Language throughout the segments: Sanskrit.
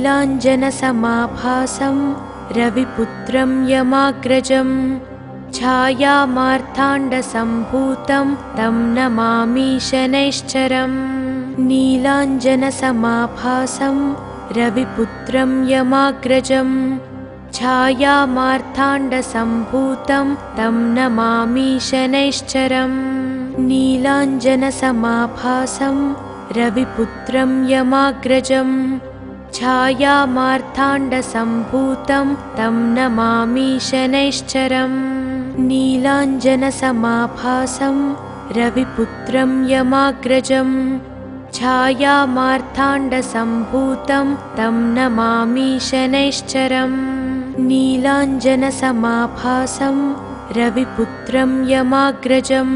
नीलाञ्जनसमाभासं रविपुत्रं यमाग्रजं छायामार्ताण्डसम्भूतं तं नमामि शनैश्चरम्। नीलाञ्जनसमाभासं रविपुत्रं यमाग्रजं छायामार्ताण्डसम्भूतं तं नमामि शनैश्चरम्। नीलाञ्जनसमाभासं रविपुत्रं यमाग्रजं छायामार्ताण्डसम्भूतं तं नमामि शनैश्चरम्। नीलाञ्जनसमाभासं रविपुत्रं यमाग्रजं छायामार्ताण्डसम्भूतं तं नमामि शनैश्चरम्। नीलाञ्जनसमाभासं रविपुत्रं यमाग्रजं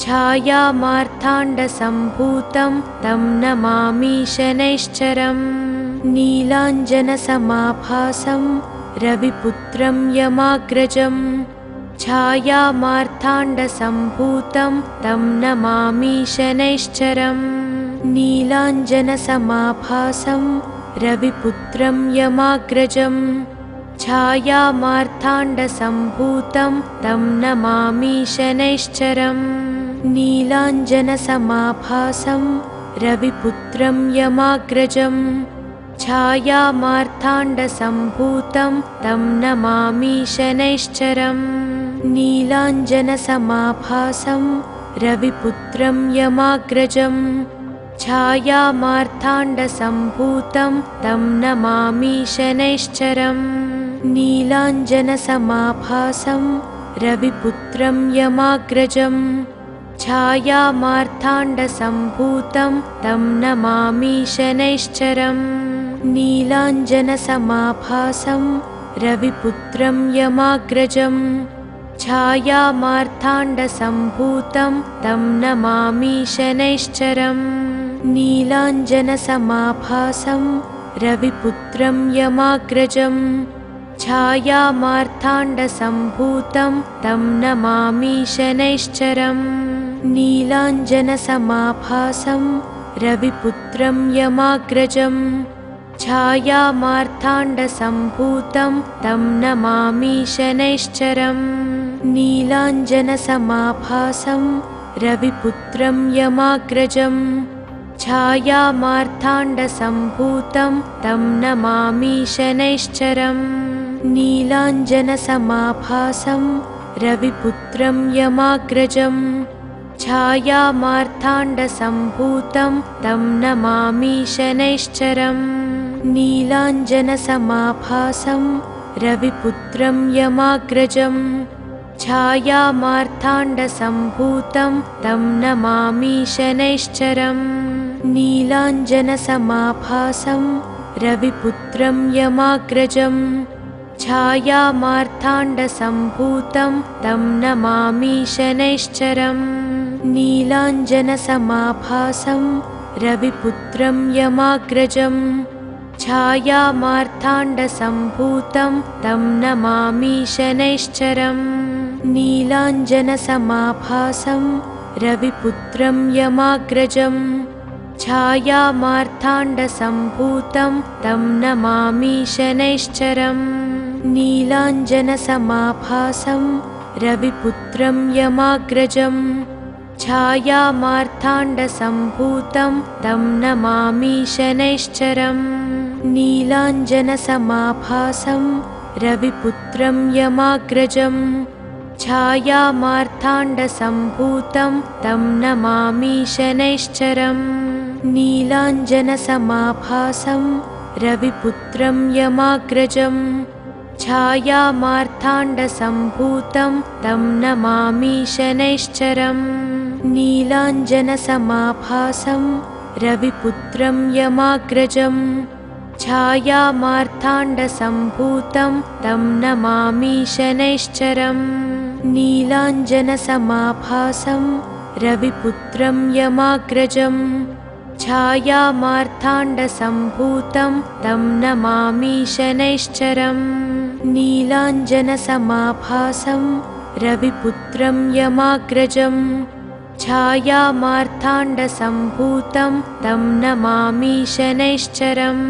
छायामार्ताण्डसम्भूतं तं नमामि शनैश्चरम्। नीलाञ्जनसमाभासं रविपुत्रं यमाग्रजं छायामार्ताण्डसम्भूतं तं नमामि शनैश्चरम्। नीलाञ्जनसमाभासं रविपुत्रं यमाग्रजं छायामार्ताण्डसम्भूतं तं नमामि शनैश्चरम्। नीलाञ्जनसमाभासं रविपुत्रं यमाग्रजं छायामार्ताण्डसम्भूतं तं नमामि शनैश्चरम्। नीलाञ्जनसमाभासं रविपुत्रं यमाग्रजं छायामार्ताण्डसम्भूतं तं नमामि शनैश्चरम्। नीलाञ्जनसमाभासं रविपुत्रं यमाग्रजं छायामार्ताण्डसम्भूतं तं नमामि शनैश्चरम्। नीलाञ्जनसमाभासं रविपुत्रं यमाग्रजं छायामार्ताण्डसम्भूतं तं नमामि शनैश्चरम्। नीलाञ्जनसमाभासं रविपुत्रं यमाग्रजं छायामार्ताण्डसम्भूतं तं नमामि शनैश्चरम्। नीलाञ्जनसमाभासं रविपुत्रं यमाग्रजं छायामार्ताण्डसम्भूतं तं नमामि शनैश्चरम्। नीलाञ्जनसमाभासं रविपुत्रं यमाग्रजं छायामार्ताण्डसम्भूतं तं नमामि शनैश्चरम्। नीलाञ्जनसमाभासं रविपुत्रं यमाग्रजं छायामार्ताण्डसम्भूतं तं नमामि शनैश्चरम्। नीलाञ्जनसमाभासं रविपुत्रं यमाग्रजं छायामार्ताण्डसम्भूतं तं नमामि शनैश्चरम्। नीलाञ्जनसमाभासं रविपुत्रं यमाग्रजं छायामार्ताण्डसम्भूतं तं नमामि शनैश्चरम्। नीलाञ्जनसमाभासं रविपुत्रं यमाग्रजं छायामार्ताण्डसम्भूतं तं नमामि शनैश्चरम्। नीलाञ्जनसमाभासं रविपुत्रं यमाग्रजं छायामार्ताण्डसम्भूतं तं नमामि शनैश्चरम्। नीलाञ्जनसमाभासं रविपुत्रं यमाग्रजं छायामार्ताण्डसम्भूतं तं नमामि शनैश्चरम्। नीलाञ्जनसमाभासं रविपुत्रं यमाग्रजं छायामार्ताण्डसम्भूतं तं नमामि शनैश्चरम्। नीलाञ्जनसमाभासं रविपुत्रं यमाग्रजं छायामार्ताण्डसम्भूतं तं नमामि शनैश्चरम्। नीलाञ्जनसमाभासं रविपुत्रं यमाग्रजं छायामार्ताण्डसम्भूतं तं नमामि शनैश्चरम्। नीलाञ्जनसमाभासं रविपुत्रं यमाग्रजं छायामार्ताण्डसम्भूतं तं नमामि शनैश्चरम्। नीलाञ्जनसमाभासं रविपुत्रं यमाग्रजं छायामार्ताण्डसम्भूतं तं नमामि शनैश्चरम्।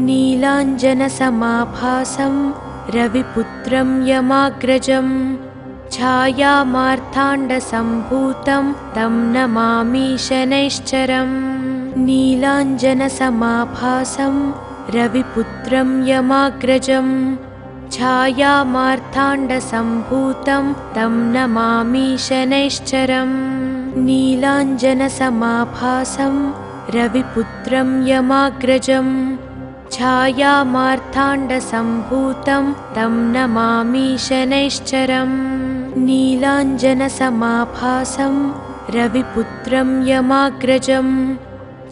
नीलाञ्जनसमाभासं रविपुत्रं यमाग्रजं छायामार्ताण्डसम्भूतं तं नमामि शनैश्चरम् नीलाञ्जनसमाभासं रविपुत्रं यमाग्रजं छायामार्ताण्डसम्भूतं तं नमामि शनैश्चरम् नीलाञ्जनसमाभासं रविपुत्रं यमाग्रजं छायामार्ताण्डसम्भूतं तं नमामि शनैश्चरम् नीलाञ्जनसमाभासं रविपुत्रं यमाग्रजं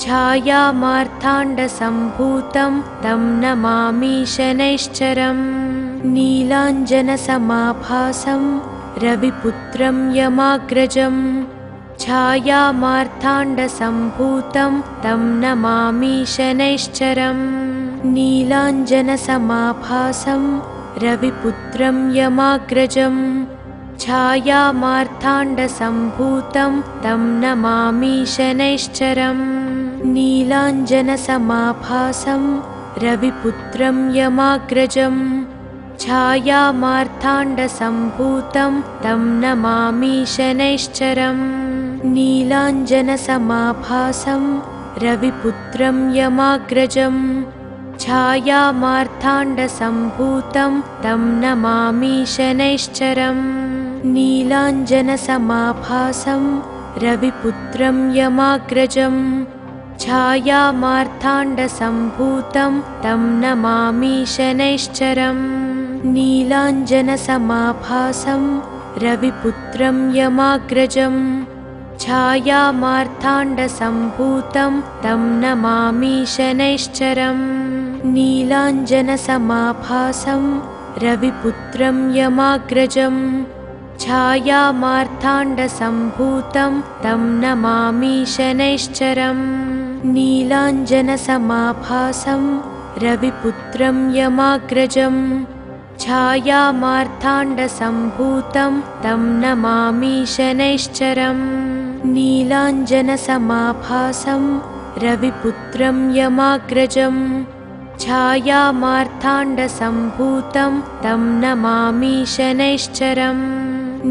छायामार्ताण्डसम्भूतं तं नमामि शनैश्चरम् नीलाञ्जनसमाभासं रविपुत्रं यमाग्रजं छायामार्ताण्डसम्भूतं तं नमामि शनैश्चरम् नीलाञ्जनसमाभासं रविपुत्रं यमाग्रजं छायामार्ताण्डसम्भूतं तं नमामि शनैश्चरम् नीलाञ्जनसमाभासं रविपुत्रं यमाग्रजं छायामार्ताण्डसम्भूतं तं नमामि शनैश्चरम् नीलाञ्जनसमाभासं रविपुत्रं यमाग्रजं छायामार्ताण्डसम्भूतं तं नमामि शनैश्चरम् नीलाञ्जनसमाभासं रविपुत्रं यमाग्रजं छायामार्ताण्डसम्भूतं तं नमामि शनैश्चरम् नीलाञ्जनसमाभासं रविपुत्रं यमाग्रजं छायामार्ताण्डसम्भूतं तं नमामि शनैश्चरम् नीलाञ्जनसमाभासं रविपुत्रं यमाग्रजं छायामार्ताण्डसम्भूतं तं नमामि शनैश्चरम् नीलाञ्जनसमाभासं रविपुत्रं यमाग्रजं छायामार्ताण्डसम्भूतं तं नमामि शनैश्चरम् नीलाञ्जनसमाभासं रविपुत्रं यमाग्रजं छायामार्ताण्डसम्भूतं तं नमामि शनैश्चरम्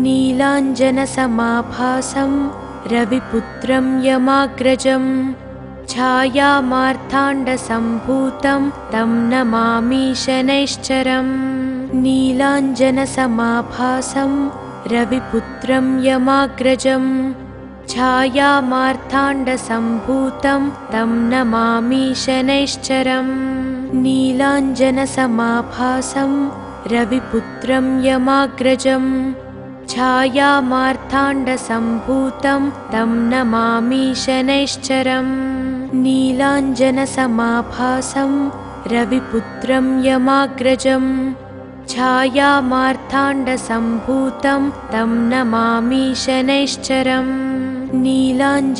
नीलाञ्जनसमाभासं रविपुत्रं यमाग्रजं छायामार्ताण्डसम्भूतं तं नमामि शनैश्चरम् नीलाञ्जनसमाभासं रविपुत्रं यमाग्रजं छायामार्ताण्डसम्भूतं तं नमामि शनैश्चरम् नीलाञ्जनसमाभासं रविपुत्रं यमाग्रजं छायामार्ताण्डसम्भूतं तं नमामि शनैश्चरम् नीलाञ्जनसमाभासं रविपुत्रं यमाग्रजं छायामार्ताण्डसम्भूतं तं नमामि शनैश्चरम् नीलाञ्जनसमाभासं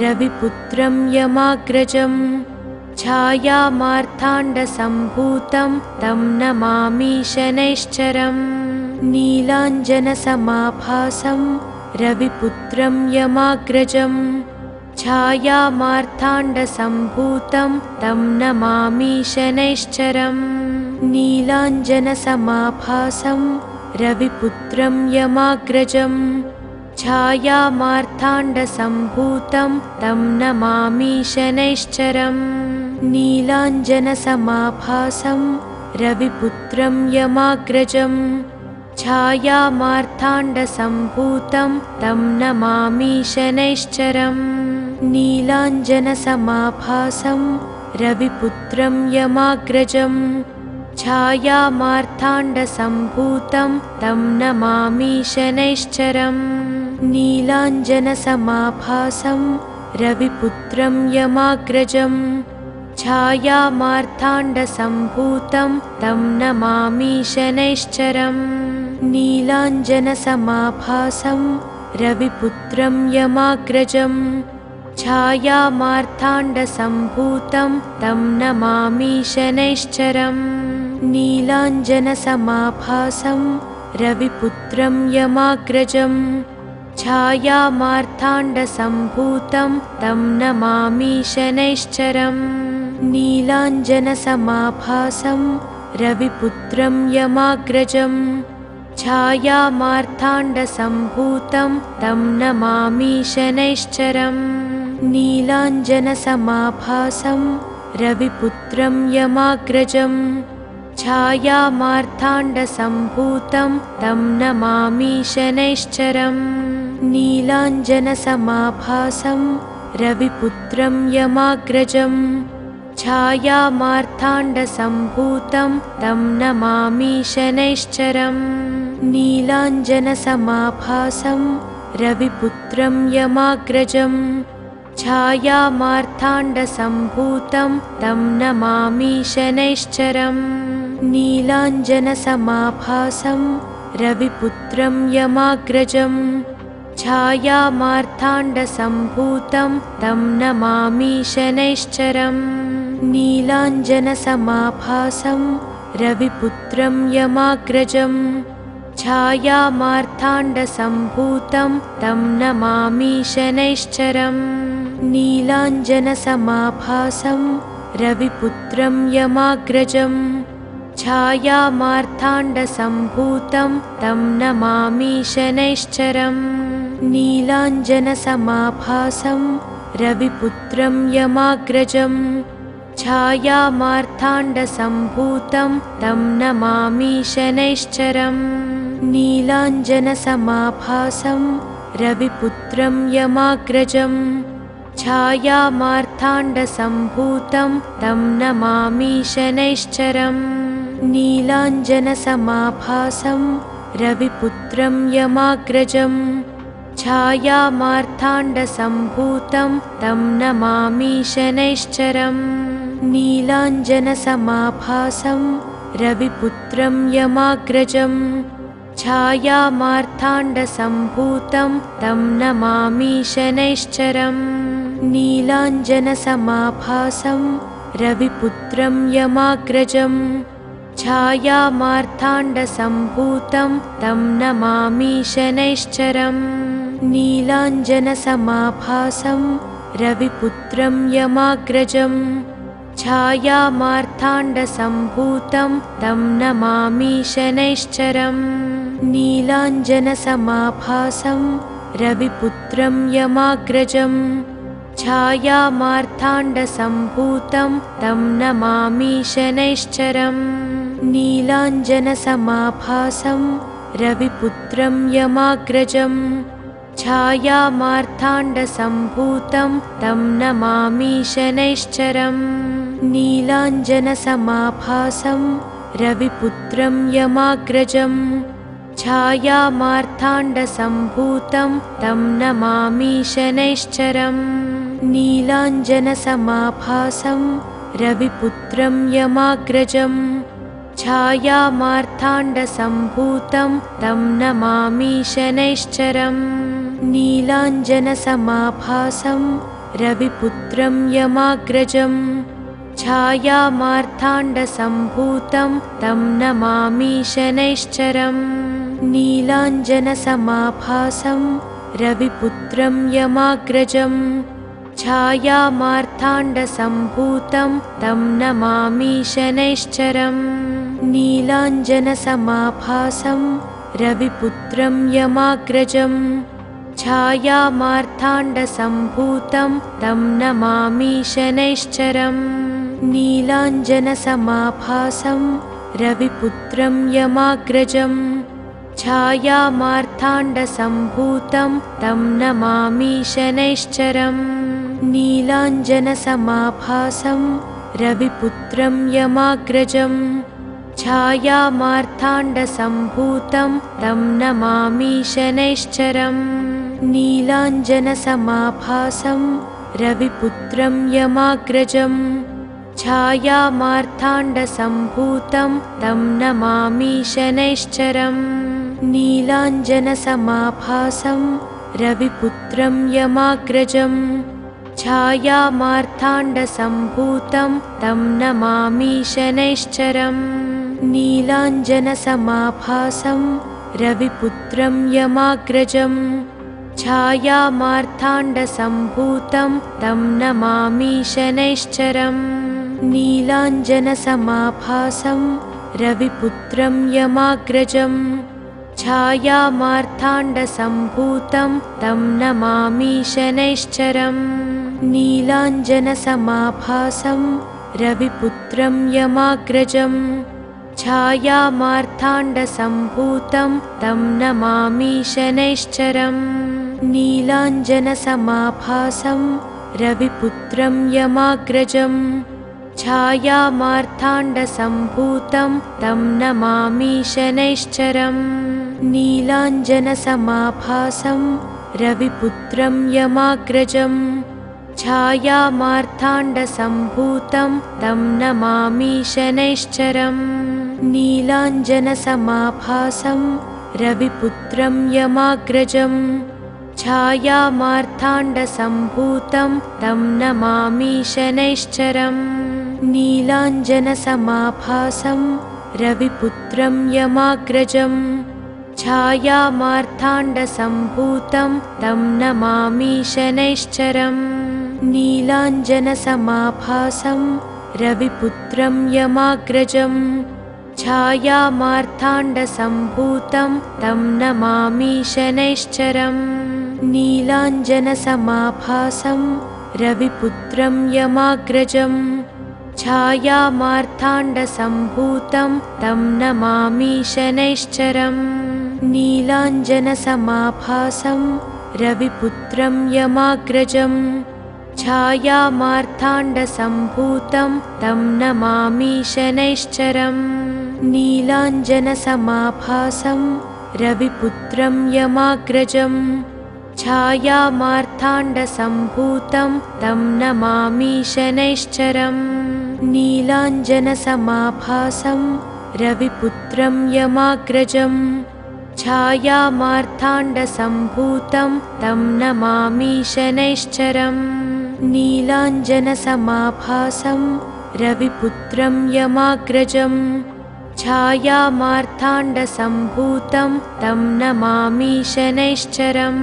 रविपुत्रं यमाग्रजं छायामार्ताण्डसम्भूतं तं नमामि शनैश्चरम् नीलाञ्जनसमाभासं रविपुत्रं यमाग्रजं छायामार्ताण्डसम्भूतं तं नमामि शनैश्चरम् नीलाञ्जनसमाभासं रविपुत्रं यमाग्रजं छायामार्ताण्डसम्भूतं तं नमामि शनैश्चरम् नीलाञ्जनसमाभासं रविपुत्रं यमाग्रजं छायामार्ताण्डसम्भूतं तं नमामि शनैश्चरम् नीलाञ्जनसमाभासं रविपुत्रं यमाग्रजं छायामार्ताण्डसम्भूतं तं नमामि शनैश्चरम् नीलाञ्जनसमाभासं रविपुत्रं यमाग्रजं छायामार्ताण्डसम्भूतं तं नमामि शनैश्चरम् नीलाञ्जनसमाभासं रविपुत्रं यमाग्रजं छायामार्ताण्डसम्भूतं तं नमामि शनैश्चरम् नीलाञ्जनसमाभासं रविपुत्रं यमाग्रजं छायामार्ताण्डसम्भूतं तं नमामि शनैश्चरम् नीलाञ्जनसमाभासं रविपुत्रं यमाग्रजं छायामार्ताण्डसम्भूतं तं नमामि शनैश्चरम् नीलाञ्जनसमाभासं रविपुत्रं यमाग्रजं छायामार्ताण्डसम्भूतं तं नमामि शनैश्चरम् नीलाञ्जनसमाभासं रविपुत्रं यमाग्रजं छायामार्ताण्डसम्भूतं तं नमामि शनैश्चरम् नीलाञ्जनसमाभासं रविपुत्रं यमाग्रजं छायामार्ताण्डसम्भूतं तं नमामि शनैश्चरम् नीलाञ्जनसमाभासं रविपुत्रं यमाग्रजं छायामार्ताण्डसम्भूतं तं नमामि शनैश्चरम् नीलाञ्जनसमाभासं रविपुत्रं यमाग्रजं छायामार्ताण्डसम्भूतं तं नमामि शनैश्चरम् नीलाञ्जनसमाभासं रविपुत्रं यमाग्रजं छायामार्ताण्डसम्भूतं तं नमामि शनैश्चरम् नीलाञ्जनसमाभासं रविपुत्रं यमाग्रजं छायामार्ताण्डसम्भूतं तं नमामि शनैश्चरम् नीलाञ्जनसमाभासं रविपुत्रं यमाग्रजं छायामार्ताण्डसम्भूतं तं नमामि शनैश्चरम् नीलाञ्जनसमाभासं रविपुत्रं यमाग्रजं छायामार्ताण्डसम्भूतं तं नमामि शनैश्चरम् नीलाञ्जनसमाभासं रविपुत्रं यमाग्रजं छायामार्ताण्डसम्भूतं तं नमामि शनैश्चरम् नीलाञ्जनसमाभासं रविपुत्रं यमाग्रजं छायामार्ताण्डसम्भूतं तं नमामि शनैश्चरम् नीलाञ्जनसमाभासं रविपुत्रं यमाग्रजं छायामार्ताण्डसम्भूतं तं नमामि शनैश्चरम् नीलाञ्जनसमाभासं रविपुत्रं यमाग्रजं छायामार्ताण्डसम्भूतं तं नमामि शनैश्चरम् नीलाञ्जनसमाभासं रविपुत्रं यमाग्रजं छायामार्ताण्डसम्भूतं तं नमामि शनैश्चरम् नीलाञ्जनसमाभासं रविपुत्रं यमाग्रजं छायामार्ताण्डसम्भूतं तं नमामि शनैश्चरम् नीलाञ्जनसमाभासं रविपुत्रं यमाग्रजं छायामार्ताण्डसम्भूतं तं नमामि शनैश्चरम् नीलाञ्जनसमाभासं रविपुत्रं यमाग्रजं छायामार्ताण्डसम्भूतं तं नमामि शनैश्चरम् नीलाञ्जनसमाभासं रविपुत्रं यमाग्रजं छायामार्ताण्डसम्भूतं तं नमामि शनैश्चरम् नीलाञ्जनसमाभासं रविपुत्रं यमाग्रजं छायामार्ताण्डसम्भूतं तं नमामि शनैश्चरम् नीलाञ्जनसमाभासं रविपुत्रं यमाग्रजं छायामार्ताण्डसम्भूतं तं नमामि शनैश्चरम् नीलाञ्जनसमाभासं रविपुत्रं यमाग्रजं छायामार्ताण्डसम्भूतं तं नमामि शनैश्चरम् नीलाञ्जनसमाभासं रविपुत्रं यमाग्रजं छायामार्ताण्डसम्भूतं तं नमामि शनैश्चरम् नीलाञ्जनसमाभासं रविपुत्रं यमाग्रजं छायामार्ताण्डसम्भूतं तं नमामि शनैश्चरम् नीलाञ्जनसमाभासं रविपुत्रं यमाग्रजं छायामार्ताण्डसम्भूतं तं नमामि शनैश्चरम् नीलाञ्जनसमाभासं रविपुत्रं यमाग्रजं छायामार्ताण्डसम्भूतं तं नमामि शनैश्चरम् नीलाञ्जनसमाभासं रविपुत्रं यमाग्रजं छायामार्ताण्डसम्भूतं तं नमामि शनैश्चरम् नीलाञ्जनसमाभासं रविपुत्रं यमाग्रजं छायामार्ताण्डसम्भूतं तं नमामि शनैश्चरम् नीलाञ्जनसमाभासं रविपुत्रं यमाग्रजं छायामार्ताण्डसम्भूतं तं नमामि शनैश्चरम् नीलाञ्जनसमाभासं रविपुत्रं यमाग्रजं छायामार्ताण्डसम्भूतं तं नमामि शनैश्चरम् नीलाञ्जनसमाभासं रविपुत्रं यमाग्रजं छायामार्ताण्डसम्भूतं तं नमामि शनैश्चरम् नीलाञ्जनसमाभासं रविपुत्रं यमाग्रजं छायामार्ताण्डसम्भूतं तं नमामि शनैश्चरम् नीलाञ्जनसमाभासं रविपुत्रं यमाग्रजं छायामार्ताण्डसम्भूतं तं नमामि शनैश्चरम् नीलाञ्जनसमाभासं रविपुत्रं यमाग्रजं छायामार्ताण्डसम्भूतं तं नमामि शनैश्चरम् नीलाञ्जनसमाभासं रविपुत्रं यमाग्रजं छायामार्ताण्डसम्भूतं तं नमामि शनैश्चरम् नीलाञ्जनसमाभासं रविपुत्रं यमाग्रजं छायामार्ताण्डसम्भूतं तं नमामि शनैश्चरम् नीलाञ्जनसमाभासं रविपुत्रं यमाग्रजं छायामार्ताण्डसम्भूतं तं नमामि शनैश्चरम्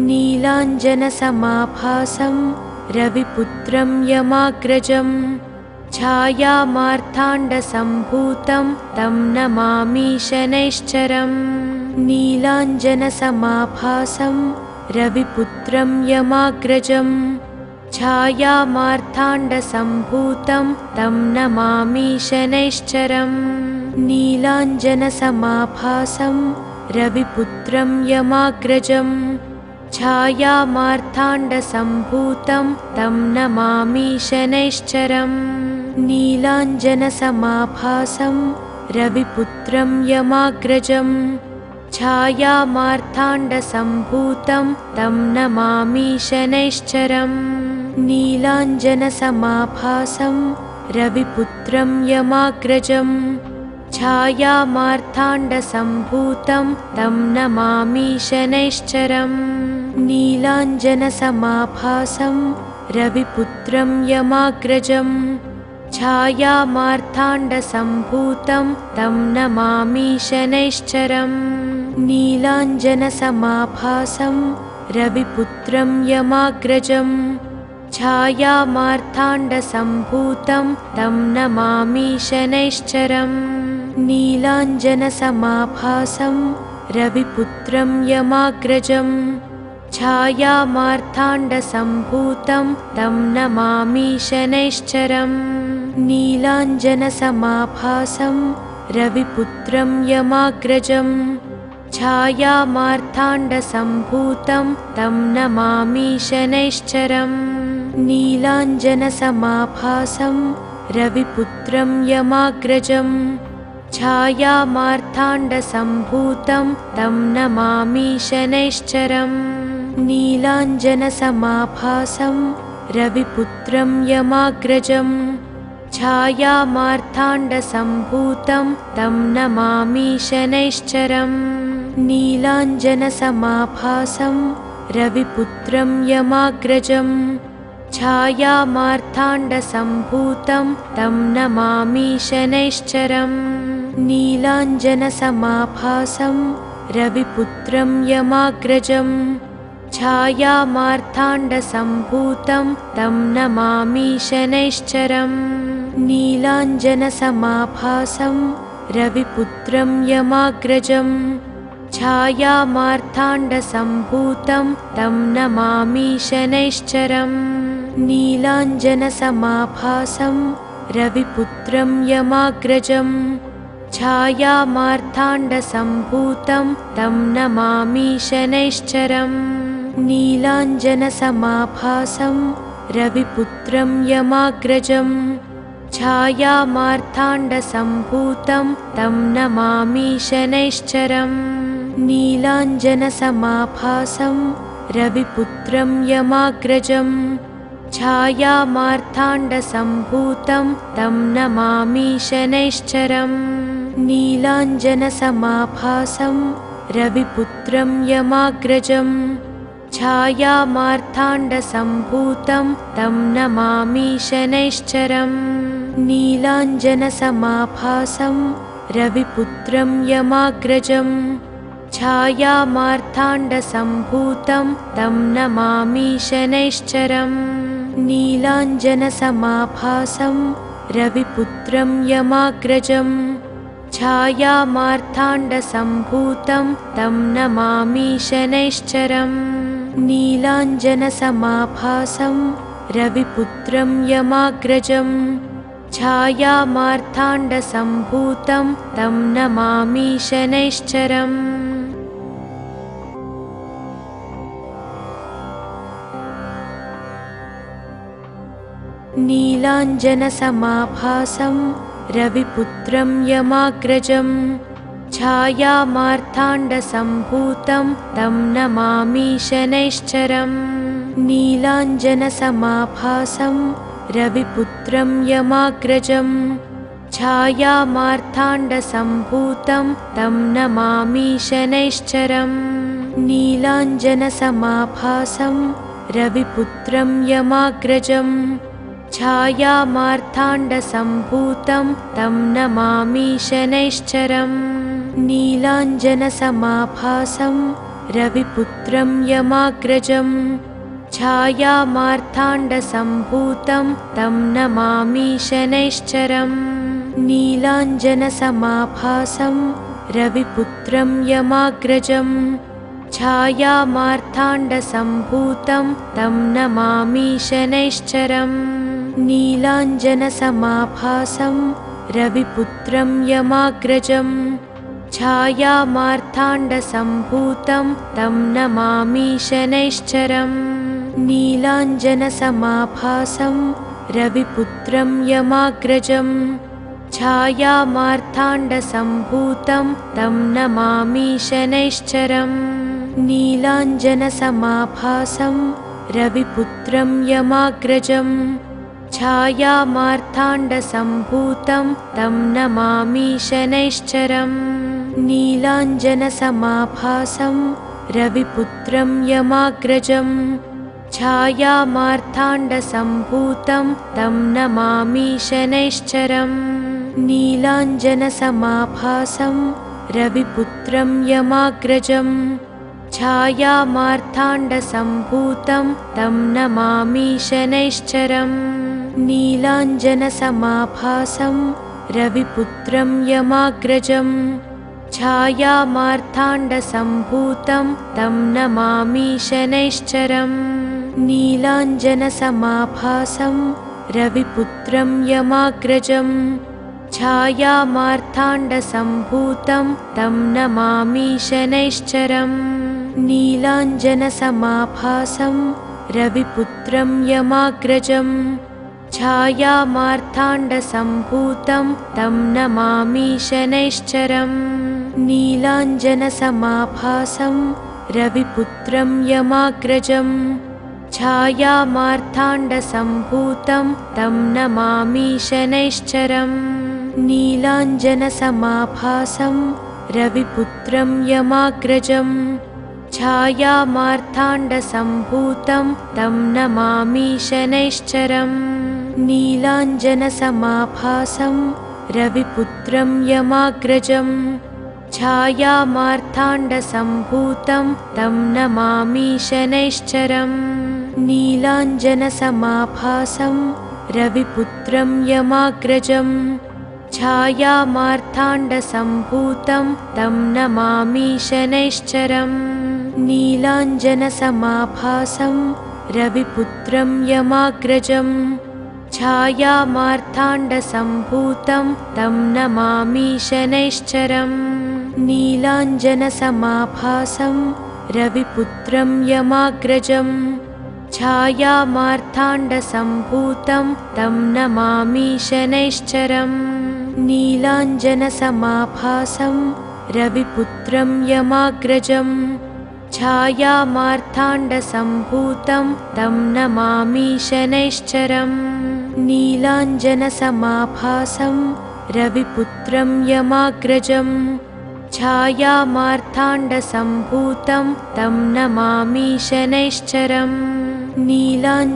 नीलाञ्जनसमाभासं रविपुत्रं यमाग्रजं छायामार्ताण्डसम्भूतं तं नमामि शनैश्चरम् नीलाञ्जनसमाभासं रविपुत्रं यमाग्रजं छायामार्ताण्डसम्भूतं तं नमामि शनैश्चरम् नीलाञ्जनसमाभासं रविपुत्रं यमाग्रजं छायामार्ताण्डसम्भूतं तं नमामि शनैश्चरम् नीलाञ्जनसमाभासं रविपुत्रं यमाग्रजं छायामार्ताण्डसम्भूतं तं नमामि शनैश्चरम् नीलाञ्जनसमाभासं रविपुत्रं यमाग्रजं छायामार्ताण्डसम्भूतं तं नमामि शनैश्चरम् नीलाञ्जनसमाभासं रविपुत्रं यमाग्रजं छायामार्ताण्डसम्भूतं तं नमामि शनैश्चरम् नीलाञ्जनसमाभासं रविपुत्रं यमाग्रजं छायामार्ताण्डसम्भूतं तं नमामि शनैश्चरम् नीलाञ्जनसमाभासं रविपुत्रं यमाग्रजं छायामार्ताण्डसम्भूतं तं नमामि शनैश्चरम् नीलाञ्जनसमाभासं रविपुत्रं यमाग्रजं छायामार्ताण्डसम्भूतं तं नमामि शनैश्चरम् नीलाञ्जनसमाभासं रविपुत्रं यमाग्रजं छायामार्ताण्डसम्भूतं तं नमामि शनैश्चरम् नीलाञ्जनसमाभासं रविपुत्रं यमाग्रजं छायामार्ताण्डसम्भूतं तं नमामि शनैश्चरम् नीलाञ्जनसमाभासं रविपुत्रं यमाग्रजं छायामार्ताण्डसम्भूतं तं नमामि शनैश्चरम् नीलाञ्जनसमाभासं रविपुत्रं यमाग्रजं छायामार्ताण्डसम्भूतं तं नमामि शनैश्चरम् नीलाञ्जनसमाभासं रविपुत्रं यमाग्रजं छायामार्ताण्डसम्भूतं तं नमामि शनैश्चरम् नीलाञ्जनसमाभासं रविपुत्रं यमाग्रजं छायामार्ताण्डसम्भूतं तं नमामि शनैश्चरम् नीलाञ्जनसमाभासं रविपुत्रं यमाग्रजं छायामार्ताण्डसम्भूतं तं नमामि शनैश्चरम् नीलाञ्जनसमाभासं रविपुत्रं यमाग्रजं छायामार्ताण्डसम्भूतं तं नमामि शनैश्चरम् नीलाञ्जनसमाभासं रविपुत्रं यमाग्रजं छायामार्ताण्डसम्भूतं तं नमामि शनैश्चरम् नीलाञ्जनसमाभासं रविपुत्रं यमाग्रजं छायामार्ताण्डसम्भूतं तं नमामि शनैश्चरम् नीलाञ्जनसमाभासं रविपुत्रं यमाग्रजं छायामार्ताण्डसम्भूतं तं नमामि शनैश्चरम् नीलाञ्जनसमाभासं रविपुत्रं यमाग्रजं छायामार्ताण्डसम्भूतं तं नमामि शनैश्चरम् नीलाञ्जनसमाभासं रविपुत्रं यमाग्रजं छायामार्ताण्डसम्भूतं तं नमामि शनैश्चरम् नीलाञ्जनसमाभासं रविपुत्रं यमाग्रजं छायामार्ताण्डसम्भूतं तं नमामि शनैश्चरम् नीलाञ्जनसमाभासं रविपुत्रं यमाग्रजं छायामार्ताण्डसम्भूतं तं नमामि शनैश्चरम् नीलाञ्जनसमाभासं रविपुत्रं यमाग्रजं छायामार्ताण्डसम्भूतं तं नमामि शनैश्चरम् नीलाञ्जनसमाभासं रविपुत्रं यमाग्रजं छायामार्ताण्डसम्भूतं तं नमामि शनैश्चरम् नीलाञ्जनसमाभासं रविपुत्रं यमाग्रजं छायामार्ताण्डसम्भूतं तं नमामि शनैश्चरम् नीलाञ्जनसमाभासं रविपुत्रं यमाग्रजं छायामार्ताण्डसम्भूतं तं नमामि शनैश्चरम् नीलाञ्जनसमाभासं रविपुत्रं यमाग्रजं छायामार्ताण्डसम्भूतं तं नमामि शनैश्चरम् नीलाञ्जनसमाभासं रविपुत्रं यमाग्रजं छायामार्ताण्डसम्भूतं तं नमामि शनैश्चरम् नीलाञ्जनसमाभासं रविपुत्रं यमाग्रजं छायामार्ताण्डसम्भूतं तं नमामि शनैश्चरम् नीलाञ्जनसमाभासं रविपुत्रं यमाग्रजं छायामार्ताण्डसम्भूतं तं नमामि शनैश्चरम् नीलाञ्जनसमाभासं रविपुत्रं यमाग्रजं छायामार्ताण्डसम्भूतं तं नमामि शनैश्चरम् नीलाञ्जनसमाभासं रविपुत्रं यमाग्रजं छायामार्ताण्डसम्भूतं तं नमामि शनैश्चरम् नीलाञ्जनसमाभासं रविपुत्रं यमाग्रजं छायामार्ताण्डसम्भूतं तं नमामि शनैश्चरम् नीलाञ्जनसमाभासं रविपुत्रं यमाग्रजं छायामार्ताण्डसम्भूतं तं नमामि शनैश्चरम् नीलाञ्जनसमाभासं रविपुत्रं यमाग्रजं छायामार्ताण्डसम्भूतं तं नमामि शनैश्चरम् नीलाञ्जनसमाभासं रविपुत्रं यमाग्रजं छायामार्ताण्डसम्भूतं तं नमामि शनैश्चरम् नीलाञ्जनसमाभासं रविपुत्रं यमाग्रजं छायामार्ताण्डसम्भूतं तं नमामि शनैश्चरम् नीलाञ्जनसमाभासं रविपुत्रं यमाग्रजं छायामार्ताण्डसम्भूतं तं नमामि शनैश्चरम् नीलाञ्जनसमाभासं रविपुत्रं यमाग्रजं छायामार्ताण्डसम्भूतं तं नमामि शनैश्चरम् नीलाञ्जनसमाभासं रविपुत्रं यमाग्रजं छायामार्ताण्डसम्भूतं तं नमामि शनैश्चरम् नीलाञ्जनसमाभासं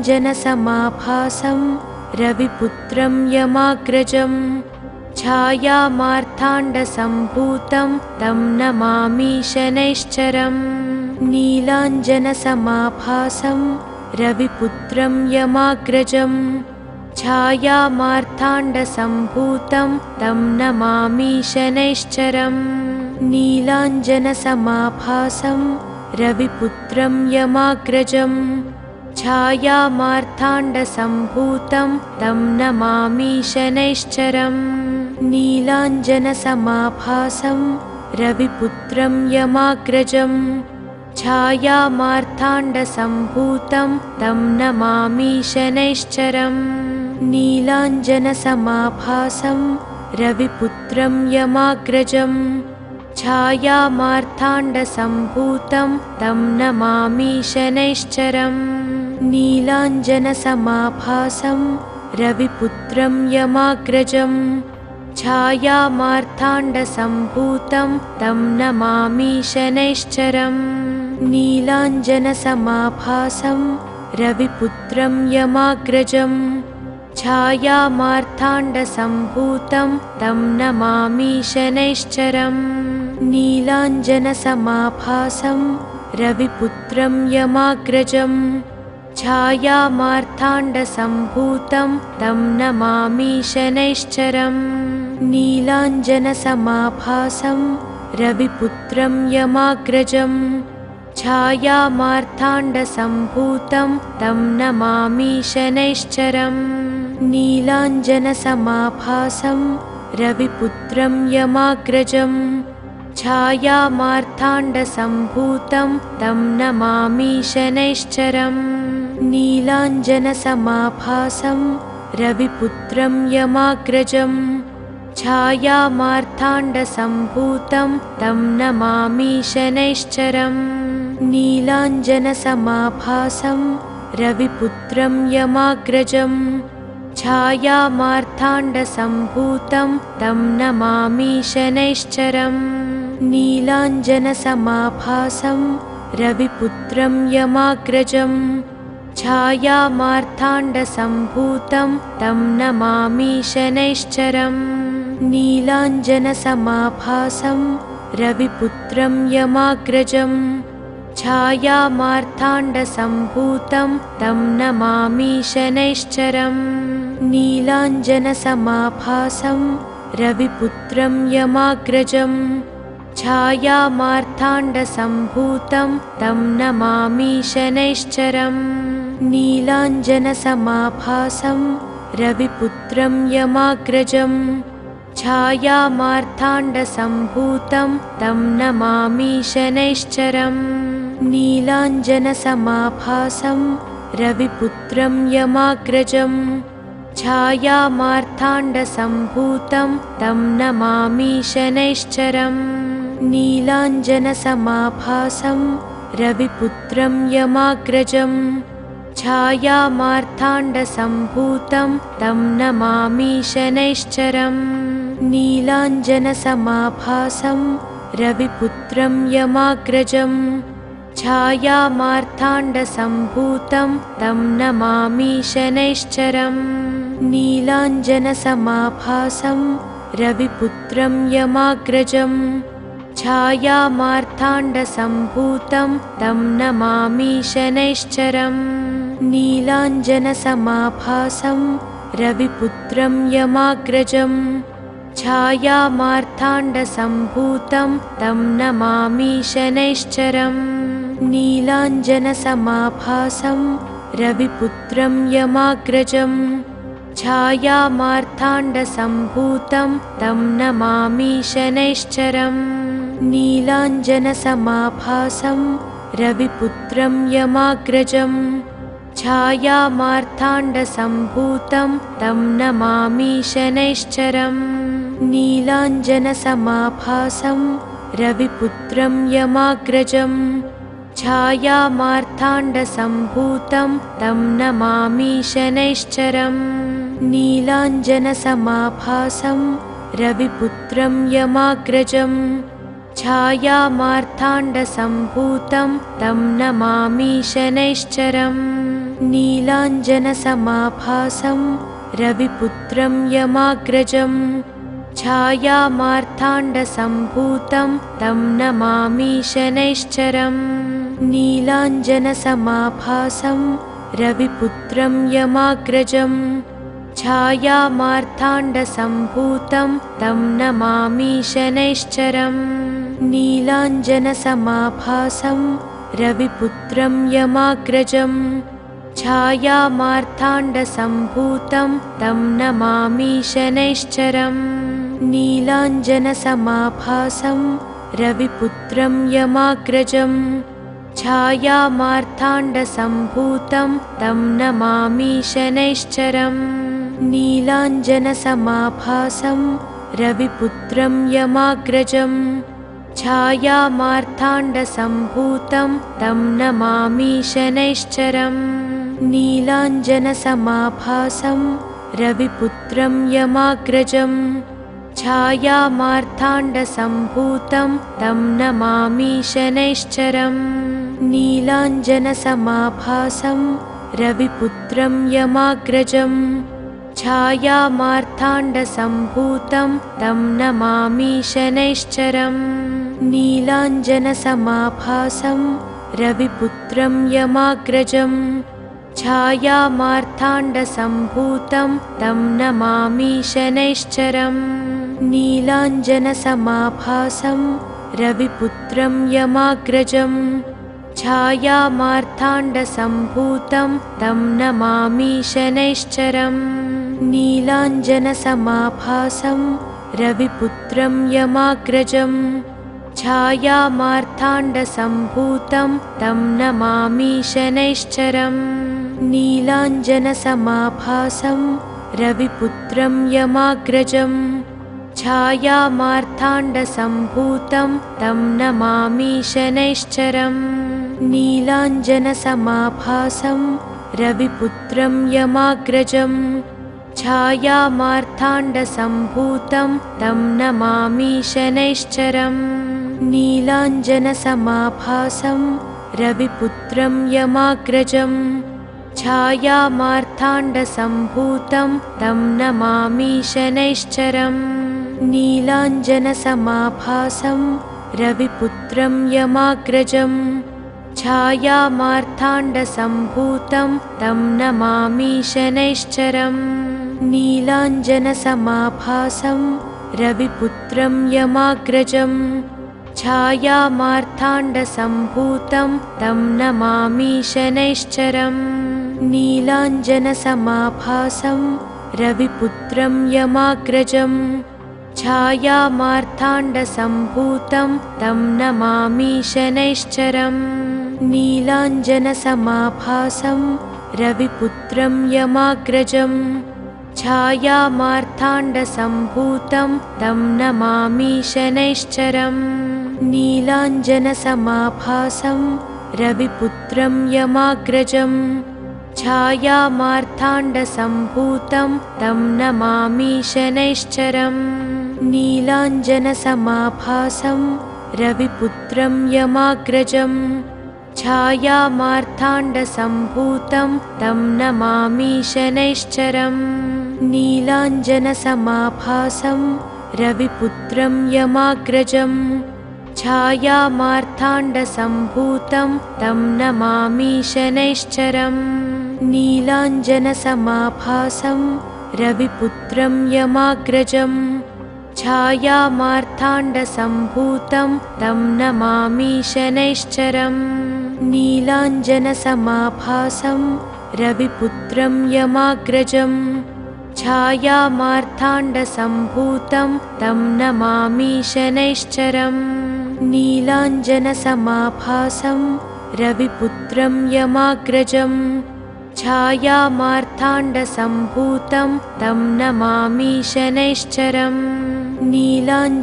रविपुत्रं यमाग्रजं छायामार्ताण्डसम्भूतं तं नमामि शनैश्चरम् नीलाञ्जनसमाभासं रविपुत्रं यमाग्रजं छायामार्ताण्डसम्भूतं तं नमामि शनैश्चरम् नीलाञ्जनसमाभासं रविपुत्रं यमाग्रजं छायामार्ताण्डसम्भूतं तं नमामि शनैश्चरम् नीलाञ्जनसमाभासं रविपुत्रं यमाग्रजं छायामार्ताण्डसम्भूतं तं नमामि शनैश्चरम् नीलाञ्जनसमाभासं रविपुत्रं यमाग्रजं छायामार्ताण्डसम्भूतं तं नमामि शनैश्चरम् नीलाञ्जनसमाभासं रविपुत्रं यमाग्रजं छायामार्ताण्डसम्भूतं तं नमामि शनैश्चरम् नीलाञ्जनसमाभासं रविपुत्रं यमाग्रजं छायामार्ताण्डसम्भूतं तं नमामि शनैश्चरम् नीलाञ्जनसमाभासं रविपुत्रं यमाग्रजं छायामार्ताण्डसम्भूतं तं नमामि शनैश्चरम् नीलाञ्जनसमाभासं रविपुत्रं यमाग्रजं छायामार्ताण्डसम्भूतं तं नमामि शनैश्चरम् नीलाञ्जनसमाभासं रविपुत्रं यमाग्रजं छायामार्ताण्डसम्भूतं तं नमामि शनैश्चरम् नीलाञ्जनसमाभासं रविपुत्रं यमाग्रजं छायामार्ताण्डसम्भूतं तं नमामि शनैश्चरम् नीलाञ्जनसमाभासं रविपुत्रं यमाग्रजं छायामार्ताण्डसम्भूतं तं नमामि शनैश्चरम् नीलाञ्जनसमाभासं रविपुत्रं यमाग्रजं छायामार्ताण्डसम्भूतं तं नमामि शनैश्चरम् नीलाञ्जनसमाभासं रविपुत्रं यमाग्रजं छायामार्ताण्डसम्भूतं तं नमामि शनैश्चरम् नीलाञ्जनसमाभासं रविपुत्रं यमाग्रजं छायामार्ताण्डसम्भूतं तं नमामि शनैश्चरम् नीलाञ्जनसमाभासं रविपुत्रं यमाग्रजं छायामार्ताण्डसम्भूतं तं नमामि शनैश्चरम् नीलाञ्जनसमाभासं रविपुत्रं यमाग्रजं छायामार्ताण्डसम्भूतं तं नमामि शनैश्चरम् नीलाञ्जनसमाभासं रविपुत्रं यमाग्रजं छायामार्ताण्डसम्भूतं तं नमामि शनैश्चरम् नीलाञ्जनसमाभासं रविपुत्रं यमाग्रजं छायामार्ताण्डसम्भूतं तं नमामि शनैश्चरम् नीलाञ्जनसमाभासं रविपुत्रं यमाग्रजं छायामार्ताण्डसम्भूतं तं नमामि शनैश्चरम् नीलाञ्जनसमाभासं रविपुत्रं यमाग्रजं छायामार्ताण्डसम्भूतं तं नमामि शनैश्चरम् नीलाञ्जनसमाभासं रविपुत्रं यमाग्रजं छायामार्ताण्डसम्भूतं तं नमामि शनैश्चरम् नीलाञ्जनसमाभासं रविपुत्रं यमाग्रजं छायामार्ताण्डसम्भूतं तं नमामि शनैश्चरम् नीलाञ्जनसमाभासं रविपुत्रं यमाग्रजं छायामार्ताण्डसम्भूतं तं नमामि शनैश्चरम् नीलाञ्जनसमाभासं रविपुत्रं यमाग्रजं छायामार्ताण्डसम्भूतं तं नमामि शनैश्चरम् नीलाञ्जनसमाभासं रविपुत्रं यमाग्रजं छायामार्ताण्डसम्भूतं तं नमामि शनैश्चरम् नीलाञ्जनसमाभासं रविपुत्रं यमाग्रजं छायामार्ताण्डसम्भूतं तं नमामि शनैश्चरम् नीलाञ्जनसमाभासं रविपुत्रं यमाग्रजं छायामार्ताण्डसम्भूतं तं नमामि शनैश्चरम् नीलाञ्जनसमाभासं रविपुत्रं यमाग्रजं छायामार्ताण्डसम्भूतं तं नमामि शनैश्चरम् नीलाञ्जनसमाभासं रविपुत्रं यमाग्रजं छायामार्ताण्डसम्भूतं तं नमामि शनैश्चरम् नीलाञ्जनसमाभासं रविपुत्रं यमाग्रजं छायामार्ताण्डसम्भूतं तं नमामि शनैश्चरम् नीलाञ्जनसमाभासं रविपुत्रं यमाग्रजं छायामार्ताण्डसम्भूतं तं नमामि शनैश्चरम् नीलाञ्जनसमाभासं रविपुत्रं यमाग्रजं छायामार्ताण्डसम्भूतं तं नमामि शनैश्चरम् नीलाञ्जनसमाभासं रविपुत्रं यमाग्रजं छायामार्ताण्डसम्भूतं तं नमामि शनैश्चरम् नीलाञ्जनसमाभासं रविपुत्रं यमाग्रजं छायामार्ताण्डसम्भूतं तं नमामि शनैश्चरम् नीलाञ्जनसमाभासं रविपुत्रं यमाग्रजं छायामार्ताण्डसम्भूतं तं नमामि शनैश्चरम् नीलाञ्जनसमाभासं रविपुत्रं यमाग्रजं छायामार्ताण्डसम्भूतं तं नमामि शनैश्चरम् नीलाञ्जनसमाभासं रविपुत्रं यमाग्रजं छायामार्ताण्डसम्भूतं तं नमामि शनैश्चरम् नीलाञ्जनसमाभासं रविपुत्रं यमाग्रजं छायामार्ताण्डसम्भूतं तं नमामि शनैश्चरम् नीलाञ्जनसमाभासं रविपुत्रं यमाग्रजं छायामार्ताण्डसम्भूतं तं नमामि शनैश्चरम् नीलाञ्जनसमाभासं रविपुत्रं यमाग्रजं छायामार्ताण्डसम्भूतं तं नमामि शनैश्चरम् नीलाञ्जनसमाभासं रविपुत्रं यमाग्रजं छायामार्ताण्डसम्भूतं तं नमामि शनैश्चरम् नीलाञ्जनसमाभासं रविपुत्रं यमाग्रजं छायामार्ताण्डसम्भूतं तं नमामि शनैश्चरम् नीलाञ्जनसमाभासं रविपुत्रं यमाग्रजं छायामार्ताण्डसम्भूतं तं नमामि शनैश्चरम् नीलाञ्जनसमाभासं रविपुत्रं यमाग्रजं छायामार्ताण्डसम्भूतं तं नमामि शनैश्चरम् नीलाञ्जनसमाभासं रविपुत्रं यमाग्रजं छायामार्ताण्डसम्भूतं तं नमामि शनैश्चरम् नीलाञ्जनसमाभासं रविपुत्रं यमाग्रजं छायामार्ताण्डसम्भूतं तं नमामि शनैश्चरम् नीलाञ्जनसमाभासं रविपुत्रं यमाग्रजं छायामार्ताण्डसम्भूतं तं नमामि शनैश्चरम् नीलाञ्जनसमाभासं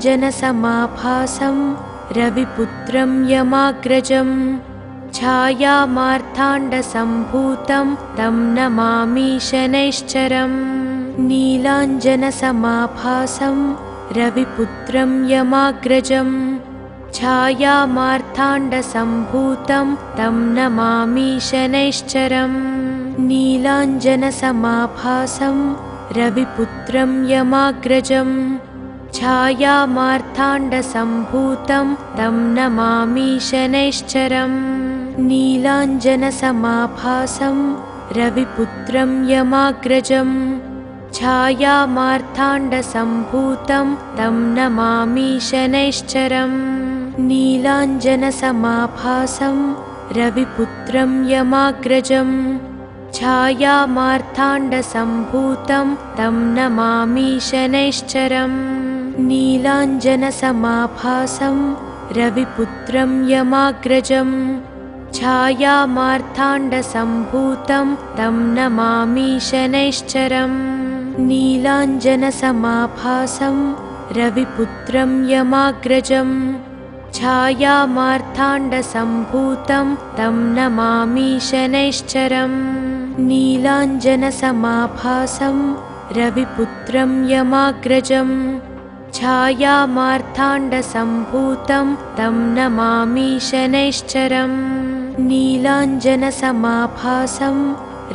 रविपुत्रं यमाग्रजं छायामार्ताण्डसम्भूतं तं नमामि शनैश्चरम् नीलाञ्जनसमाभासं रविपुत्रं यमाग्रजं छायामार्ताण्डसम्भूतं तं नमामि शनैश्चरम् नीलाञ्जनसमाभासं रविपुत्रं यमाग्रजं छायामार्ताण्डसम्भूतं तं नमामि शनैश्चरम् नीलाञ्जनसमाभासं रविपुत्रं यमाग्रजं छायामार्ताण्डसम्भूतं तं नमामि शनैश्चरम् नीलाञ्जनसमाभासं रविपुत्रं यमाग्रजं छायामार्ताण्डसम्भूतं तं नमामि शनैश्चरम् नीलाञ्जनसमाभासं रविपुत्रं यमाग्रजं छायामार्ताण्डसम्भूतं तं नमामि शनैश्चरम् नीलाञ्जनसमाभासं रविपुत्रं यमाग्रजं छायामार्ताण्डसम्भूतं तं नमामि शनैश्चरम् नीलाञ्जनसमाभासं रविपुत्रं यमाग्रजं छायामार्ताण्डसम्भूतं तं नमामि शनैश्चरम् नीलाञ्जनसमाभासं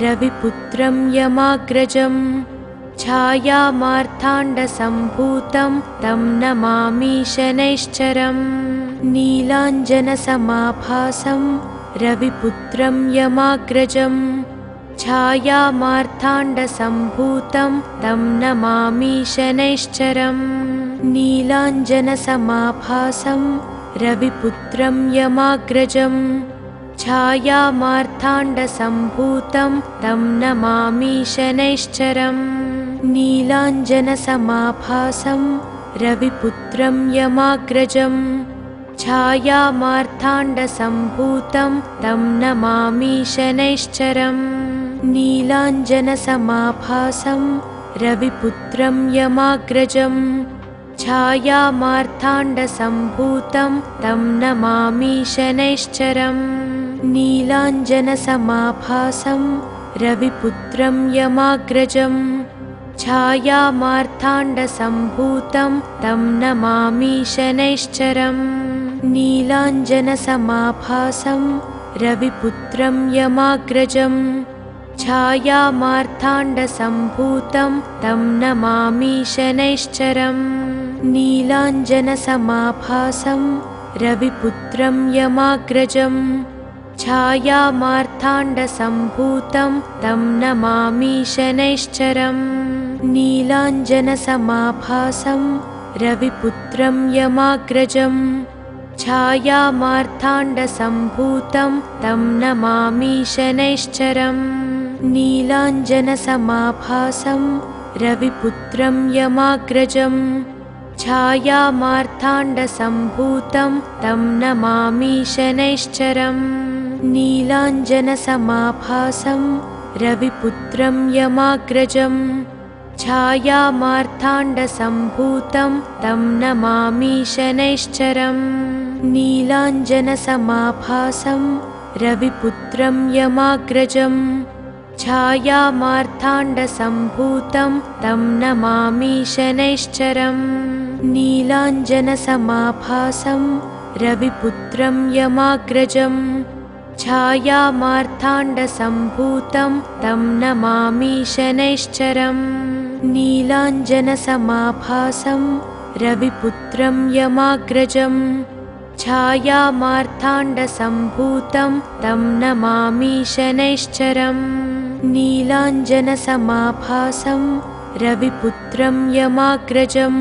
रविपुत्रं यमाग्रजं छायामार्ताण्डसम्भूतं तं नमामि शनैश्चरम् नीलाञ्जनसमाभासं रविपुत्रं यमाग्रजं छायामार्ताण्डसम्भूतं तं नमामि शनैश्चरम् नीलाञ्जनसमाभासं रविपुत्रं यमाग्रजं छायामार्ताण्डसम्भूतं तं नमामि शनैश्चरम् नीलाञ्जनसमाभासं रविपुत्रं यमाग्रजं छायामार्ताण्डसम्भूतं तं नमामि शनैश्चरम् नीलाञ्जनसमाभासं रविपुत्रं यमाग्रजं छायामार्ताण्डसम्भूतं तं नमामि शनैश्चरम् नीलाञ्जनसमाभासं रविपुत्रं यमाग्रजं छायामार्ताण्डसम्भूतं तं नमामि शनैश्चरम् नीलाञ्जनसमाभासं रविपुत्रं यमाग्रजं छायामार्ताण्डसम्भूतं तं नमामि शनैश्चरम् नीलाञ्जनसमाभासं रविपुत्रं यमाग्रजं छायामार्ताण्डसम्भूतं तं नमामि शनैश्चरम् नीलाञ्जनसमाभासं रविपुत्रं यमाग्रजं छायामार्ताण्डसम्भूतं तं नमामि शनैश्चरम् नीलाञ्जनसमाभासं रविपुत्रं यमाग्रजं छायामार्ताण्डसम्भूतं तं नमामि शनैश्चरम् नीलाञ्जनसमाभासं रविपुत्रं यमाग्रजं छायामार्ताण्डसम्भूतं तं नमामि शनैश्चरम् नीलाञ्जनसमाभासं रविपुत्रं यमाग्रजं छायामार्ताण्डसम्भूतं तं नमामि शनैश्चरम् नीलाञ्जनसमाभासं रविपुत्रं यमाग्रजं छायामार्ताण्डसम्भूतं तं नमामि शनैश्चरम् नीलाञ्जनसमाभासं रविपुत्रं यमाग्रजं छायामार्ताण्डसम्भूतं तं नमामि शनैश्चरम् नीलाञ्जनसमाभासं रविपुत्रं यमाग्रजं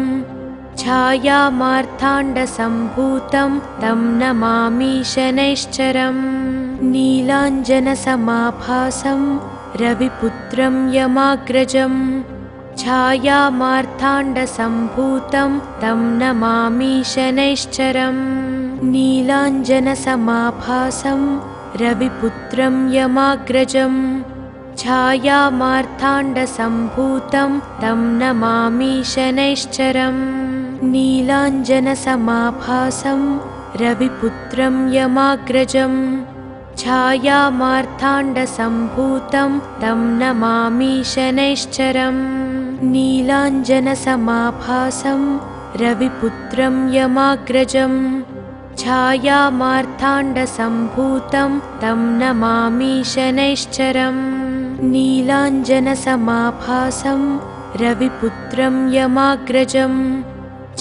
छायामार्ताण्डसम्भूतं तं नमामि शनैश्चरम् नीलाञ्जनसमाभासं रविपुत्रं यमाग्रजं छायामार्ताण्डसम्भूतं तं नमामि शनैश्चरम् नीलाञ्जनसमाभासं रविपुत्रं यमाग्रजं छायामार्ताण्डसम्भूतं तं नमामि शनैश्चरम् नीलाञ्जनसमाभासं रविपुत्रं यमाग्रजं छायामार्ताण्डसम्भूतं तं नमामि शनैश्चरम् नीलाञ्जनसमाभासं रविपुत्रं यमाग्रजं छायामार्ताण्डसम्भूतं तं नमामि शनैश्चरम् नीलाञ्जनसमाभासं रविपुत्रं यमाग्रजं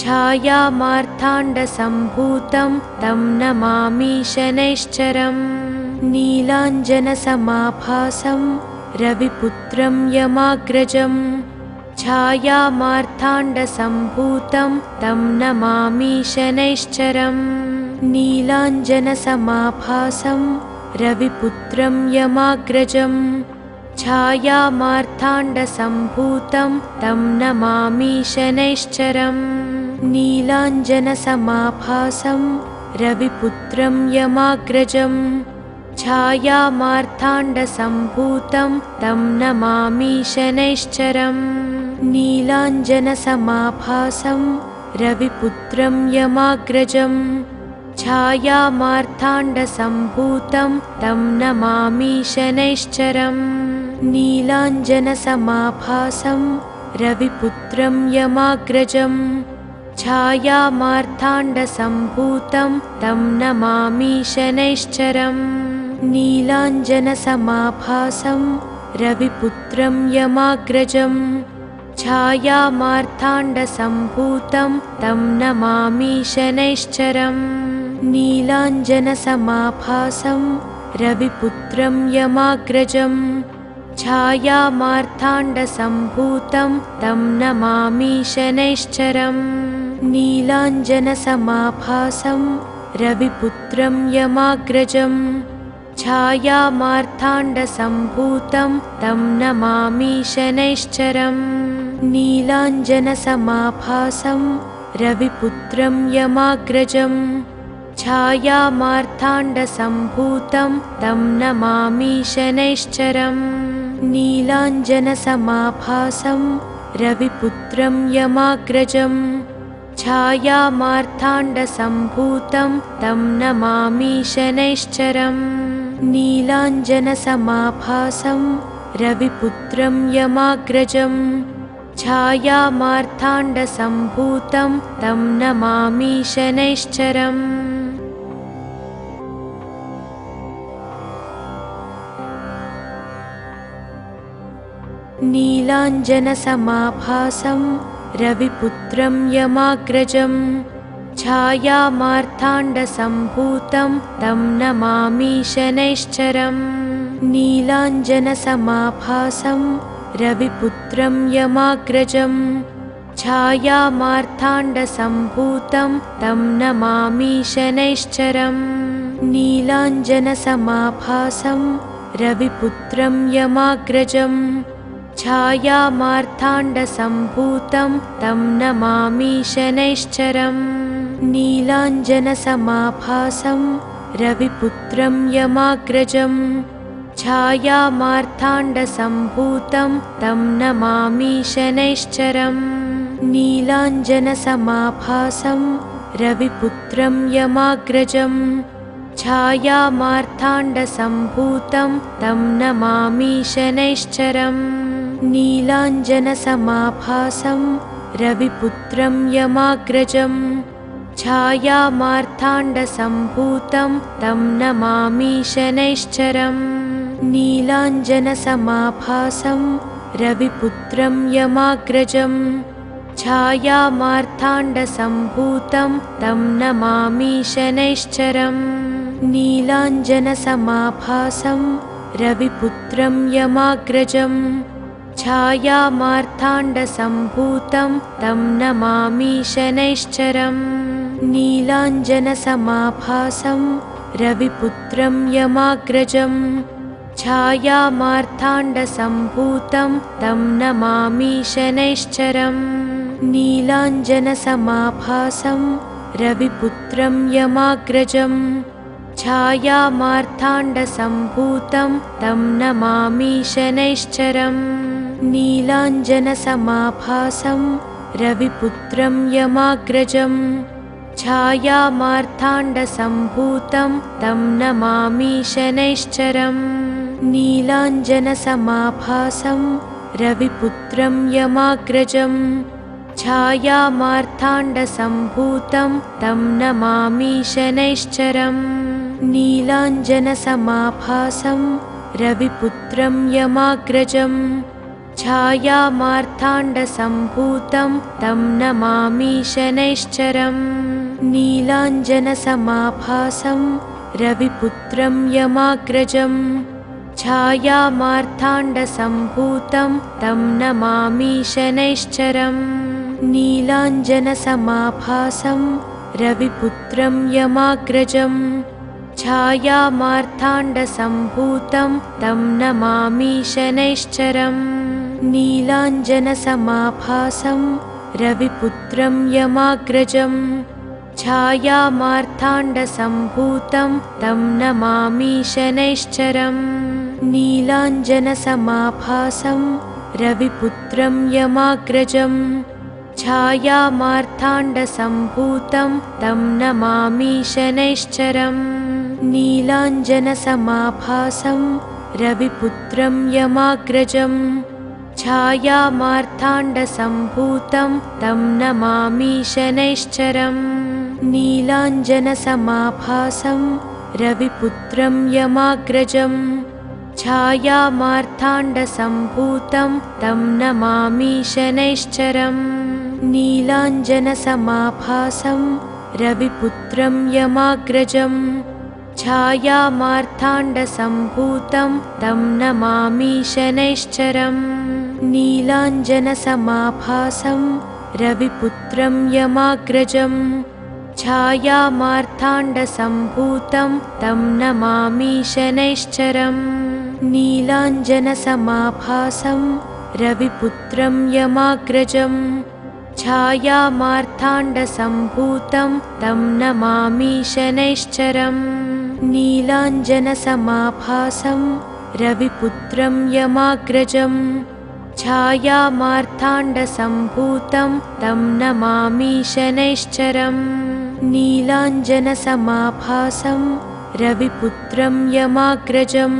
छायामार्ताण्डसम्भूतं तं नमामि शनैश्चरम् नीलाञ्जनसमाभासं रविपुत्रं यमाग्रजं छायामार्ताण्डसम्भूतं तं नमामि शनैश्चरम् नीलाञ्जनसमाभासं रविपुत्रं यमाग्रजं छायामार्ताण्डसम्भूतं तं नमामि शनैश्चरम् नीलाञ्जनसमाभासं रविपुत्रं यमाग्रजं छायामार्ताण्डसम्भूतं तं नमामि शनैश्चरम् नीलाञ्जनसमाभासं रविपुत्रं यमाग्रजं छायामार्ताण्डसम्भूतं तं नमामि शनैश्चरम् नीलाञ्जनसमाभासं रविपुत्रं यमाग्रजं छायामार्ताण्डसम्भूतं तं नमामि शनैश्चरम् नीलाञ्जनसमाभासं रविपुत्रं यमाग्रजं छायामार्ताण्डसम्भूतं तं नमामि शनैश्चरम् नीलाञ्जनसमाभासं रविपुत्रं यमाग्रजं छायामार्ताण्डसम्भूतं तं नमामि शनैश्चरम् नीलाञ्जनसमाभासं रविपुत्रं यमाग्रजं छायामार्ताण्डसम्भूतं तं नमामि शनैश्चरम् नीलाञ्जनसमाभासं रविपुत्रं यमाग्रजं छायामार्ताण्डसम्भूतं तं नमामि शनैश्चरम् नीलाञ्जनसमाभासं रविपुत्रं यमाग्रजं छायामार्ताण्डसम्भूतं तं नमामि शनैश्चरम् नीलाञ्जनसमाभासं रविपुत्रं यमाग्रजं छायामार्ताण्डसम्भूतं तं नमामि शनैश्चरम् नीलाञ्जनसमाभासं रविपुत्रं यमाग्रजं छायामार्ताण्डसम्भूतं तं नमामि शनैश्चरम् नीलाञ्जनसमाभासं रविपुत्रं यमाग्रजं छायामार्ताण्डसम्भूतं तं नमामि शनैश्चरम् नीलाञ्जनसमाभासं रविपुत्रं यमाग्रजं छायामार्ताण्डसम्भूतं तं नमामि शनैश्चरम् नीलाञ्जनसमाभासं रविपुत्रं यमाग्रजं छायामार्ताण्डसम्भूतं तं नमामि शनैश्चरम् नीलाञ्जनसमाभासं रविपुत्रं यमाग्रजं छायामार्ताण्डसम्भूतं तं नमामि शनैश्चरम् नीलाञ्जनसमाभासं रविपुत्रं यमाग्रजं छायामार्ताण्डसम्भूतं तं नमामि शनैश्चरम् नीलाञ्जनसमाभासं रविपुत्रं यमाग्रजं छायामार्ताण्डसम्भूतं तं नमामि शनैश्चरम् नीलाञ्जनसमाभासं रविपुत्रं यमाग्रजं छायामार्ताण्डसम्भूतं तं नमामि शनैश्चरम् नीलाञ्जनसमाभासं रविपुत्रं यमाग्रजं छायामार्ताण्डसम्भूतं तं नमामि शनैश्चरम् नीलाञ्जनसमाभासं रविपुत्रं यमाग्रजं छायामार्ताण्डसम्भूतं तं नमामि शनैश्चरम् नीलाञ्जनसमाभासं रविपुत्रं यमाग्रजं छायामार्ताण्डसम्भूतं तं नमामि शनैश्चरम् नीलाञ्जनसमाभासं रविपुत्रं यमाग्रजं छायामार्ताण्डसम्भूतं तं नमामि शनैश्चरम् नीलाञ्जनसमाभासं रविपुत्रं यमाग्रजं छायामार्ताण्डसम्भूतं तं नमामि शनैश्चरम् नीलाञ्जनसमाभासं रविपुत्रं यमाग्रजं छायामार्ताण्डसम्भूतं तं नमामि शनैश्चरम् नीलाञ्जनसमाभासं रविपुत्रं यमाग्रजं छायामार्ताण्डसम्भूतं तं नमामि शनैश्चरम् नीलाञ्जनसमाभासं रविपुत्रं यमाग्रजं छायामार्ताण्डसम्भूतं तं नमामि शनैश्चरम् नीलाञ्जनसमाभासं रविपुत्रं यमाग्रजं छायामार्ताण्डसम्भूतं तं नमामि शनैश्चरम् नीलाञ्जनसमाभासं रविपुत्रं यमाग्रजं छायामार्ताण्डसम्भूतं तं नमामि शनैश्चरम् नीलाञ्जनसमाभासं रविपुत्रं यमाग्रजं छायामार्ताण्डसम्भूतं तं नमामि शनैश्चरम् नीलाञ्जनसमाभासं रविपुत्रं यमाग्रजं छायामार्ताण्डसम्भूतं तं नमामि शनैश्चरम् नीलाञ्जनसमाभासं रविपुत्रं यमाग्रजं छायामार्ताण्डसम्भूतं तं नमामि शनैश्चरम् नीलाञ्जनसमाभासं रविपुत्रं यमाग्रजं छायामार्ताण्डसम्भूतं तं नमामि शनैश्चरम् नीलाञ्जनसमाभासं रविपुत्रं यमाग्रजं छायामार्ताण्डसम्भूतं तं नमामि शनैश्चरम् नीलाञ्जनसमाभासं रविपुत्रं यमाग्रजं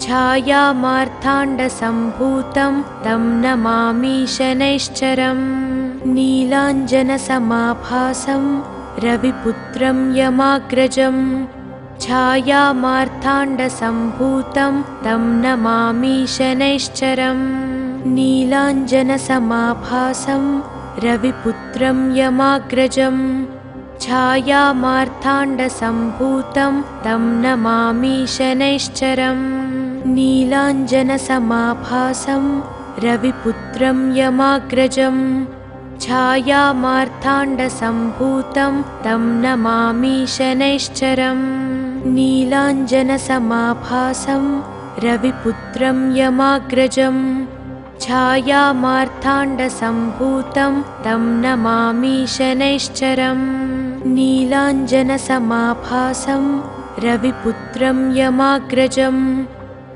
छायामार्ताण्डसम्भूतं तं नमामि शनैश्चरम् नीलाञ्जनसमाभासं रविपुत्रं यमाग्रजं छायामार्ताण्डसम्भूतं तं नमामि शनैश्चरम् नीलाञ्जनसमाभासं रविपुत्रं यमाग्रजं छायामार्ताण्डसम्भूतं तं नमामि शनैश्चरम् नीलाञ्जनसमाभासं रविपुत्रं यमाग्रजं छायामार्ताण्डसम्भूतं तं नमामि शनैश्चरम् नीलाञ्जनसमाभासं रविपुत्रं यमाग्रजं छायामार्ताण्डसम्भूतं तं नमामि शनैश्चरम् नीलाञ्जनसमाभासं रविपुत्रं यमाग्रजं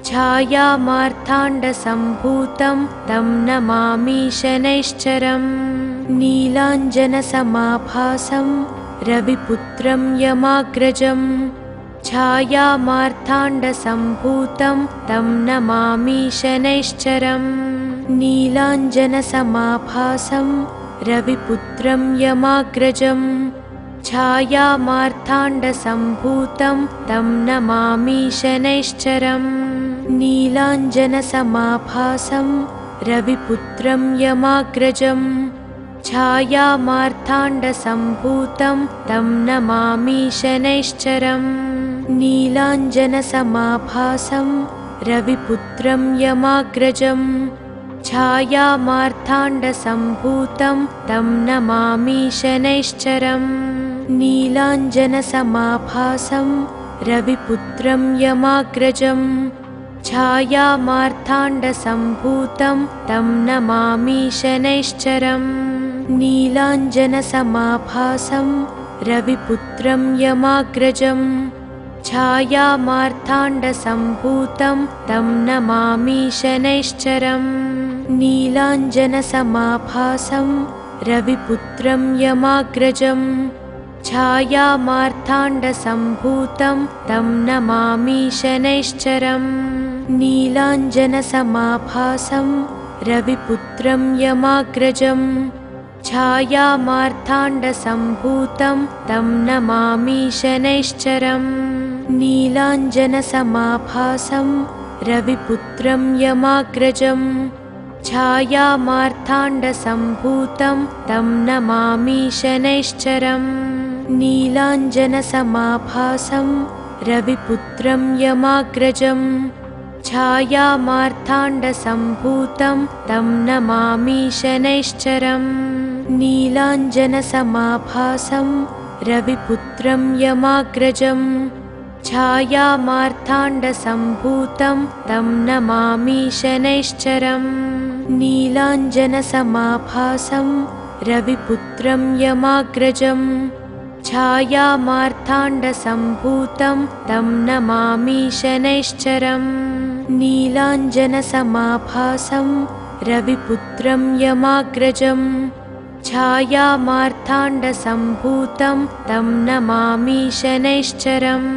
छायामार्ताण्डसम्भूतं तं नमामि शनैश्चरम् नीलाञ्जनसमाभासं रविपुत्रं यमाग्रजं छायामार्ताण्डसम्भूतं तं नमामि शनैश्चरम् नीलाञ्जनसमाभासं रविपुत्रं यमाग्रजं छायामार्ताण्डसम्भूतं तं नमामि शनैश्चरम् नीलाञ्जनसमाभासं रविपुत्रं यमाग्रजं छायामार्ताण्डसम्भूतं तं नमामि शनैश्चरम् नीलाञ्जनसमाभासं रविपुत्रं यमाग्रजं छायामार्ताण्डसम्भूतं तं नमामि शनैश्चरम् नीलाञ्जनसमाभासं रविपुत्रं यमाग्रजं छायामार्ताण्डसम्भूतं तं नमामि शनैश्चरम् नीलाञ्जनसमाभासं रविपुत्रं यमाग्रजं छायामार्ताण्डसम्भूतं तं नमामि शनैश्चरम् नीलाञ्जनसमाभासं रविपुत्रं यमाग्रजं छायामार्ताण्डसम्भूतं तं नमामि शनैश्चरम् नीलाञ्जनसमाभासं रविपुत्रं यमाग्रजं छायामार्ताण्डसम्भूतं तं नमामि शनैश्चरम् नीलाञ्जनसमाभासं रविपुत्रं यमाग्रजं छायामार्ताण्डसम्भूतं तं नमामि शनैश्चरम् नीलाञ्जनसमाभासं रविपुत्रं यमाग्रजं छायामार्ताण्डसम्भूतं तं नमामि शनैश्चरम् नीलाञ्जनसमाभासं रविपुत्रं यमाग्रजं छायामार्ताण्डसम्भूतं तं नमामि शनैश्चरम् नीलाञ्जनसमाभासं रविपुत्रं यमाग्रजं छायामार्ताण्डसम्भूतं तं नमामि शनैश्चरम् नीलाञ्जनसमाभासं रविपुत्रं यमाग्रजं छायामार्ताण्डसम्भूतं तं नमामि शनैश्चरम्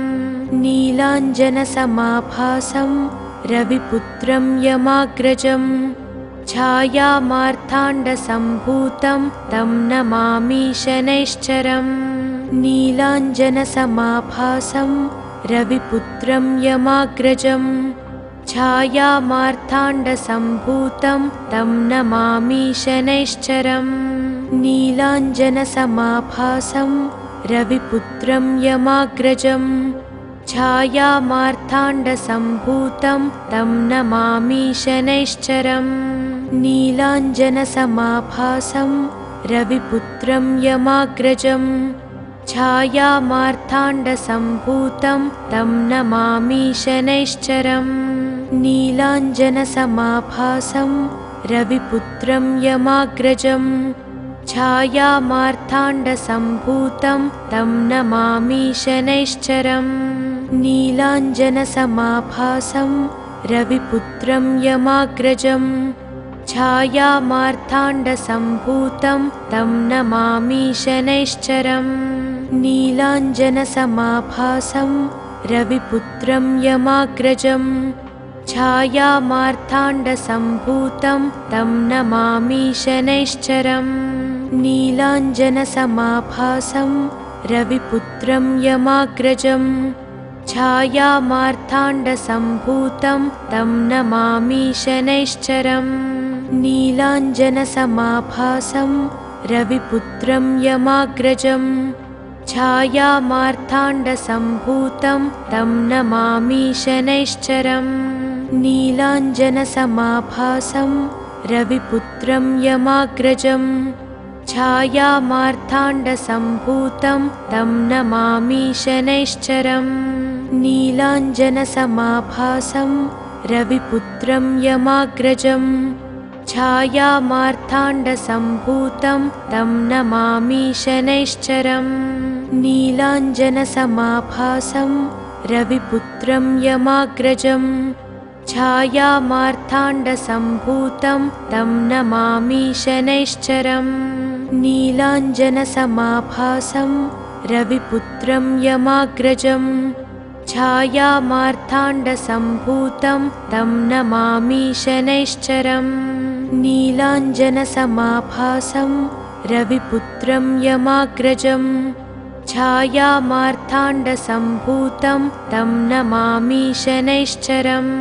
नीलाञ्जनसमाभासं रविपुत्रं यमाग्रजं छायामार्ताण्डसम्भूतं तं नमामि शनैश्चरम् नीलाञ्जनसमाभासं रविपुत्रं यमाग्रजं छायामार्ताण्डसम्भूतं तं नमामि शनैश्चरम् नीलाञ्जनसमाभासं रविपुत्रं यमाग्रजं छायामार्ताण्डसम्भूतं तं नमामि शनैश्चरम् नीलाञ्जनसमाभासं रविपुत्रं यमाग्रजं छायामार्ताण्डसम्भूतं तं नमामि शनैश्चरम् नीलाञ्जनसमाभासं रविपुत्रं यमाग्रजं छायामार्ताण्डसम्भूतं तं नमामि शनैश्चरम् नीलाञ्जनसमाभासं रविपुत्रं यमाग्रजं छायामार्ताण्डसम्भूतं तं नमामि शनैश्चरम् नीलाञ्जनसमाभासं रविपुत्रं यमाग्रजं छायामार्ताण्डसम्भूतं तं नमामि शनैश्चरम् नीलाञ्जनसमाभासं रविपुत्रं यमाग्रजं छायामार्ताण्डसम्भूतं तं नमामि शनैश्चरम् नीलाञ्जनसमाभासं रविपुत्रं यमाग्रजं छायामार्ताण्डसम्भूतं तं नमामि शनैश्चरम् नीलाञ्जनसमाभासं रविपुत्रं यमाग्रजं छायामार्ताण्डसम्भूतं तं नमामि शनैश्चरम् नीलाञ्जनसमाभासं रविपुत्रं यमाग्रजं छायामार्ताण्डसम्भूतं तं नमामि शनैश्चरम् नीलाञ्जनसमाभासं रविपुत्रं यमाग्रजं छायामार्ताण्डसम्भूतं तं नमामि शनैश्चरम् नीलाञ्जनसमाभासं रविपुत्रं यमाग्रजं छायामार्ताण्डसम्भूतं तं नमामि शनैश्चरम् नीलाञ्जनसमाभासं रविपुत्रं यमाग्रजं छायामार्ताण्डसम्भूतं तं नमामि शनैश्चरम्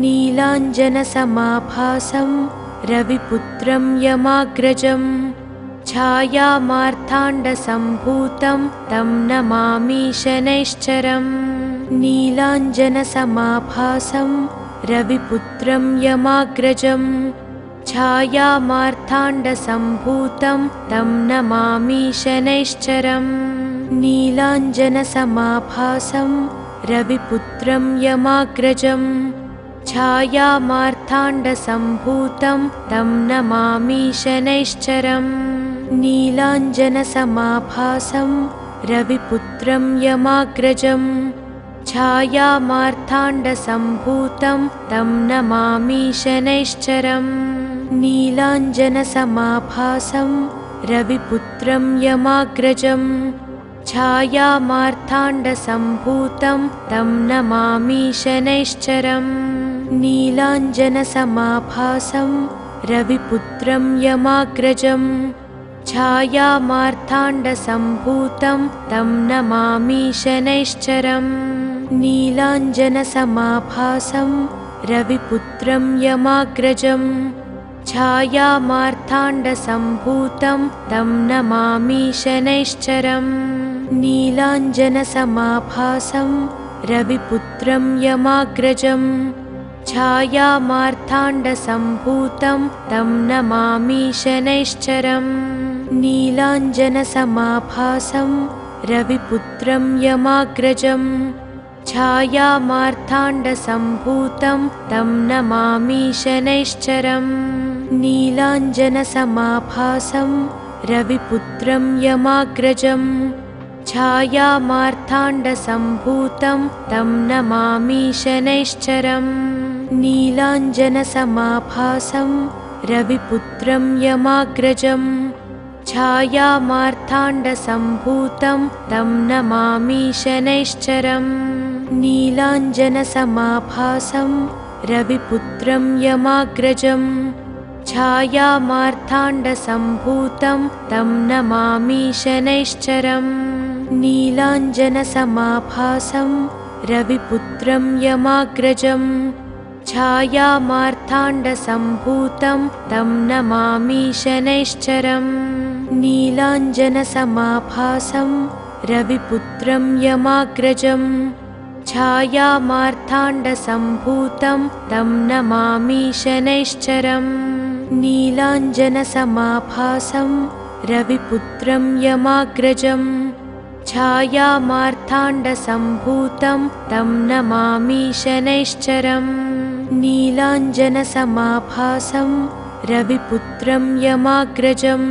नीलाञ्जनसमाभासं रविपुत्रं यमाग्रजं छायामार्ताण्डसम्भूतं तं नमामि शनैश्चरम् नीलाञ्जनसमाभासं रविपुत्रं यमाग्रजं छायामार्ताण्डसम्भूतं तं नमामि शनैश्चरम् नीलाञ्जनसमाभासं रविपुत्रं यमाग्रजं छायामार्ताण्डसम्भूतं तं नमामि शनैश्चरम् नीलाञ्जनसमाभासं रविपुत्रं यमाग्रजं छायामार्ताण्डसम्भूतं तं नमामि शनैश्चरम् नीलाञ्जनसमाभासं रविपुत्रं यमाग्रजं छायामार्ताण्डसम्भूतं तं नमामि शनैश्चरम् नीलाञ्जनसमाभासं रविपुत्रं यमाग्रजं छायामार्ताण्डसम्भूतं तं नमामि शनैश्चरम् नीलाञ्जनसमाभासं रविपुत्रं यमाग्रजं छायामार्ताण्डसम्भूतं तं नमामि शनैश्चरम् नीलाञ्जनसमाभासं रविपुत्रं यमाग्रजं छायामार्ताण्डसम्भूतं तं नमामि शनैश्चरम् नीलाञ्जनसमाभासं रविपुत्रं यमाग्रजं छायामार्ताण्डसम्भूतं तं नमामि शनैश्चरम् नीलाञ्जनसमाभासं रविपुत्रं यमाग्रजं छायामार्ताण्डसम्भूतं तं नमामि शनैश्चरम् नीलाञ्जनसमाभासं रविपुत्रं यमाग्रजं छायामार्ताण्डसम्भूतं तं नमामि शनैश्चरम् नीलाञ्जनसमाभासं रविपुत्रं यमाग्रजं छायामार्ताण्डसम्भूतं तं नमामि शनैश्चरम् नीलाञ्जनसमाभासं रविपुत्रं यमाग्रजं छायामार्ताण्डसम्भूतं तं नमामि शनैश्चरम् नीलाञ्जनसमाभासं रविपुत्रं यमाग्रजं छायामार्ताण्डसम्भूतं तं नमामि शनैश्चरम् नीलाञ्जनसमाभासं रविपुत्रं यमाग्रजं छायामार्ताण्डसम्भूतं तं नमामि शनैश्चरम् नीलाञ्जनसमाभासं रविपुत्रं यमाग्रजं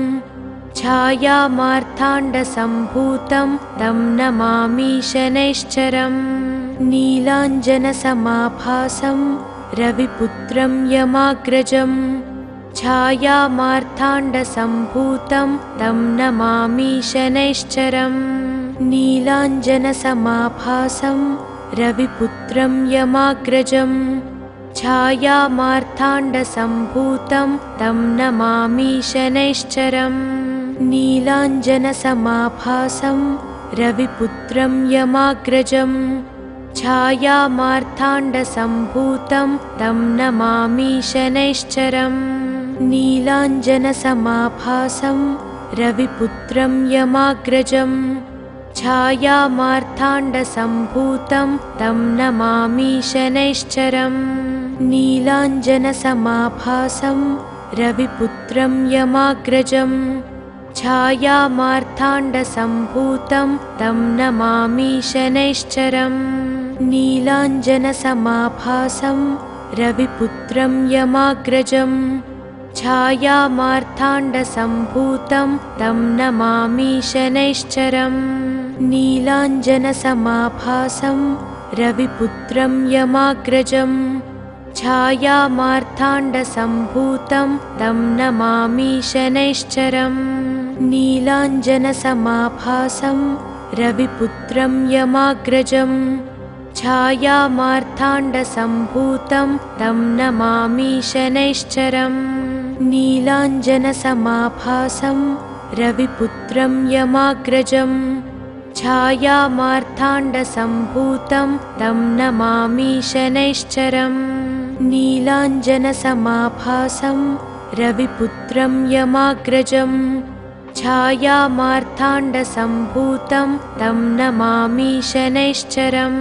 छायामार्ताण्डसम्भूतं तं नमामि शनैश्चरम् नीलाञ्जनसमाभासं रविपुत्रं यमाग्रजं छायामार्ताण्डसम्भूतं तं नमामि शनैश्चरम् नीलाञ्जनसमाभासं रविपुत्रं यमाग्रजं छायामार्ताण्डसम्भूतं तं नमामि शनैश्चरम् नीलाञ्जनसमाभासं रविपुत्रं यमाग्रजं छायामार्ताण्डसम्भूतं तं नमामि शनैश्चरम् नीलाञ्जनसमाभासं रविपुत्रं यमाग्रजं छायामार्ताण्डसम्भूतं तं नमामि शनैश्चरम् नीलाञ्जनसमाभासं रविपुत्रं यमाग्रजं छायामार्ताण्डसम्भूतं तं नमामि शनैश्चरम् नीलाञ्जनसमाभासं रविपुत्रं यमाग्रजं छायामार्ताण्डसम्भूतं तं नमामि शनैश्चरम् नीलाञ्जनसमाभासं रविपुत्रं यमाग्रजं छायामार्ताण्डसम्भूतं तं नमामि शनैश्चरम् नीलाञ्जनसमाभासं रविपुत्रं यमाग्रजं छायामार्ताण्डसम्भूतं तं नमामि शनैश्चरम् नीलाञ्जनसमाभासं रविपुत्रं यमाग्रजं छायामार्ताण्डसम्भूतं तं नमामि शनैश्चरम् नीलाञ्जनसमाभासं रविपुत्रं यमाग्रजं छायामार्ताण्डसम्भूतं तं नमामि शनैश्चरम्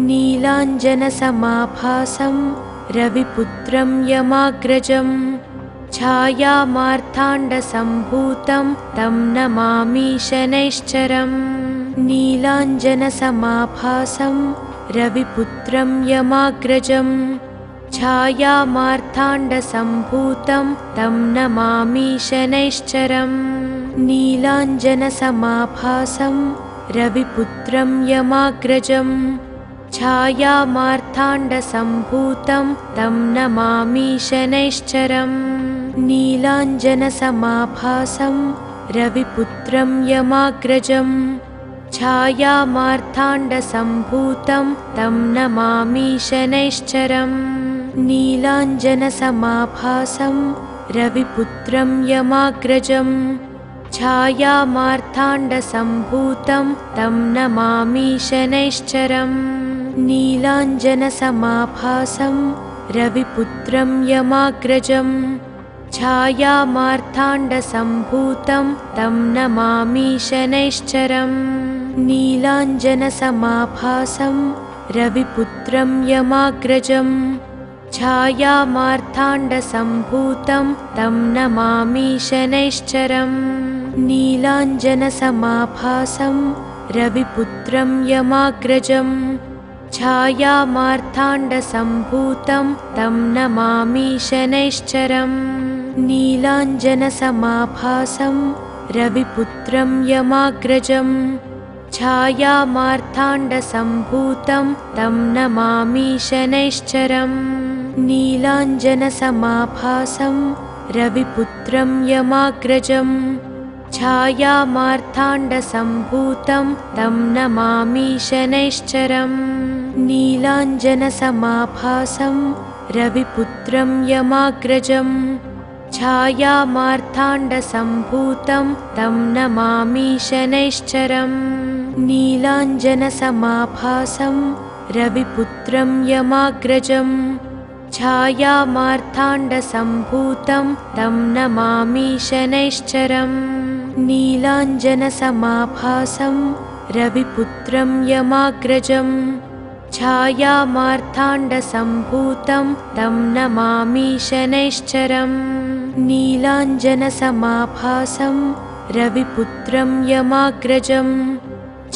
नीलाञ्जनसमाभासं रविपुत्रं यमाग्रजं छायामार्ताण्डसम्भूतं तं नमामि शनैश्चरम् नीलाञ्जनसमाभासं रविपुत्रं यमाग्रजं छायामार्ताण्डसम्भूतं तं नमामि शनैश्चरम् नीलाञ्जनसमाभासं रविपुत्रं यमाग्रजं छायामार्ताण्डसम्भूतं तं नमामि शनैश्चरम् नीलाञ्जनसमाभासं रविपुत्रं यमाग्रजं छायामार्ताण्डसम्भूतं तं नमामि शनैश्चरम् नीलाञ्जनसमाभासं रविपुत्रं यमाग्रजं छायामार्ताण्डसम्भूतं तं नमामि शनैश्चरम् नीलाञ्जनसमाभासं रविपुत्रं यमाग्रजं छायामार्ताण्डसम्भूतं तं नमामि शनैश्चरम् नीलाञ्जनसमाभासं रविपुत्रं यमाग्रजं छायामार्ताण्डसम्भूतं तं नमामि शनैश्चरम् नीलाञ्जनसमाभासं रविपुत्रं यमाग्रजं छायामार्ताण्डसम्भूतं तं नमामि शनैश्चरम् नीलाञ्जनसमाभासं रविपुत्रं यमाग्रजं छायामार्ताण्डसम्भूतं तं नमामि शनैश्चरम् नीलाञ्जनसमाभासं रविपुत्रं यमाग्रजं छायामार्ताण्डसम्भूतं तं नमामि शनैश्चरम् नीलाञ्जनसमाभासं रविपुत्रं यमाग्रजं छायामार्ताण्डसम्भूतं तं नमामि शनैश्चरम् नीलाञ्जनसमाभासं रविपुत्रं यमाग्रजं छायामार्ताण्डसम्भूतं तं नमामि शनैश्चरम् नीलाञ्जनसमाभासं रविपुत्रं यमाग्रजं छायामार्ताण्डसम्भूतं तं नमामि शनैश्चरम् नीलाञ्जनसमाभासं रविपुत्रं यमाग्रजं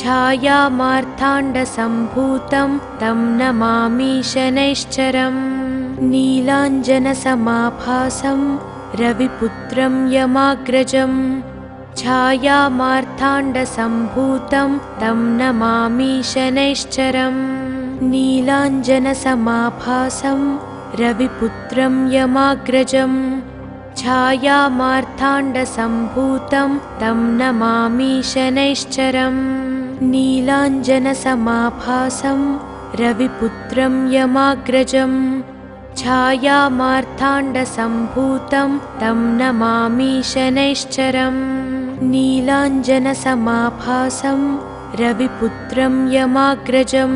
छायामार्ताण्डसम्भूतं तं नमामि शनैश्चरम् नीलाञ्जनसमाभासं रविपुत्रं यमाग्रजं छायामार्ताण्डसम्भूतं तं नमामि शनैश्चरम् नीलाञ्जनसमाभासं रविपुत्रं यमाग्रजं छायामार्ताण्डसम्भूतं तं नमामि शनैश्चरम् नीलाञ्जनसमाभासं रविपुत्रं यमाग्रजं छायामार्ताण्डसम्भूतं तं नमामि शनैश्चरम् नीलाञ्जनसमाभासं रविपुत्रं यमाग्रजं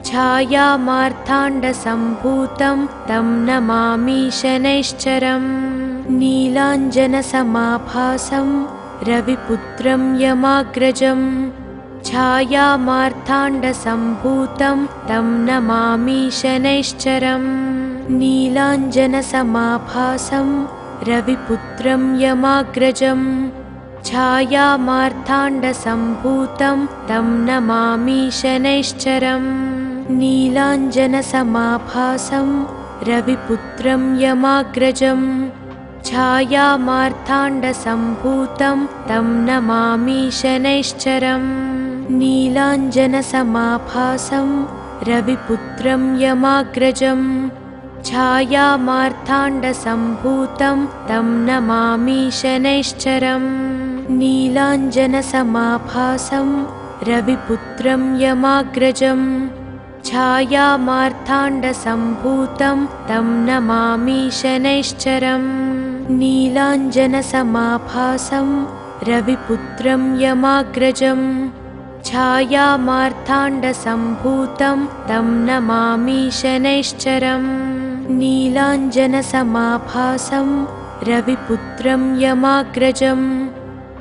छायामार्ताण्डसम्भूतं तं नमामि शनैश्चरम् नीलाञ्जनसमाभासं रविपुत्रं यमाग्रजं छायामार्ताण्डसम्भूतं तं नमामि शनैश्चरम् नीलाञ्जनसमाभासं रविपुत्रं यमाग्रजं छायामार्ताण्डसम्भूतं तं नमामि शनैश्चरम् नीलाञ्जनसमाभासं रविपुत्रं यमाग्रजं छायामार्ताण्डसम्भूतं तं नमामि शनैश्चरम् नीलाञ्जनसमाभासं रविपुत्रं यमाग्रजं छायामार्ताण्डसम्भूतं तं नमामि शनैश्चरम् नीलाञ्जनसमाभासं रविपुत्रं यमाग्रजं छायामार्ताण्डसम्भूतं तं नमामि शनैश्चरम् नीलाञ्जनसमाभासं रविपुत्रं यमाग्रजं छायामार्ताण्डसम्भूतं तं नमामि शनैश्चरम् नीलाञ्जनसमाभासं रविपुत्रं यमाग्रजं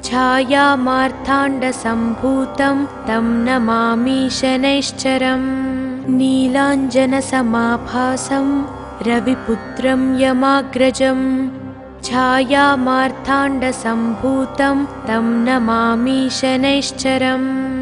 छायामार्ताण्डसम्भूतं तं नमामि शनैश्चरम् नीलाञ्जनसमाभासं रविपुत्रं यमाग्रजं छायामार्ताण्डसम्भूतं तं नमामि शनैश्चरम्।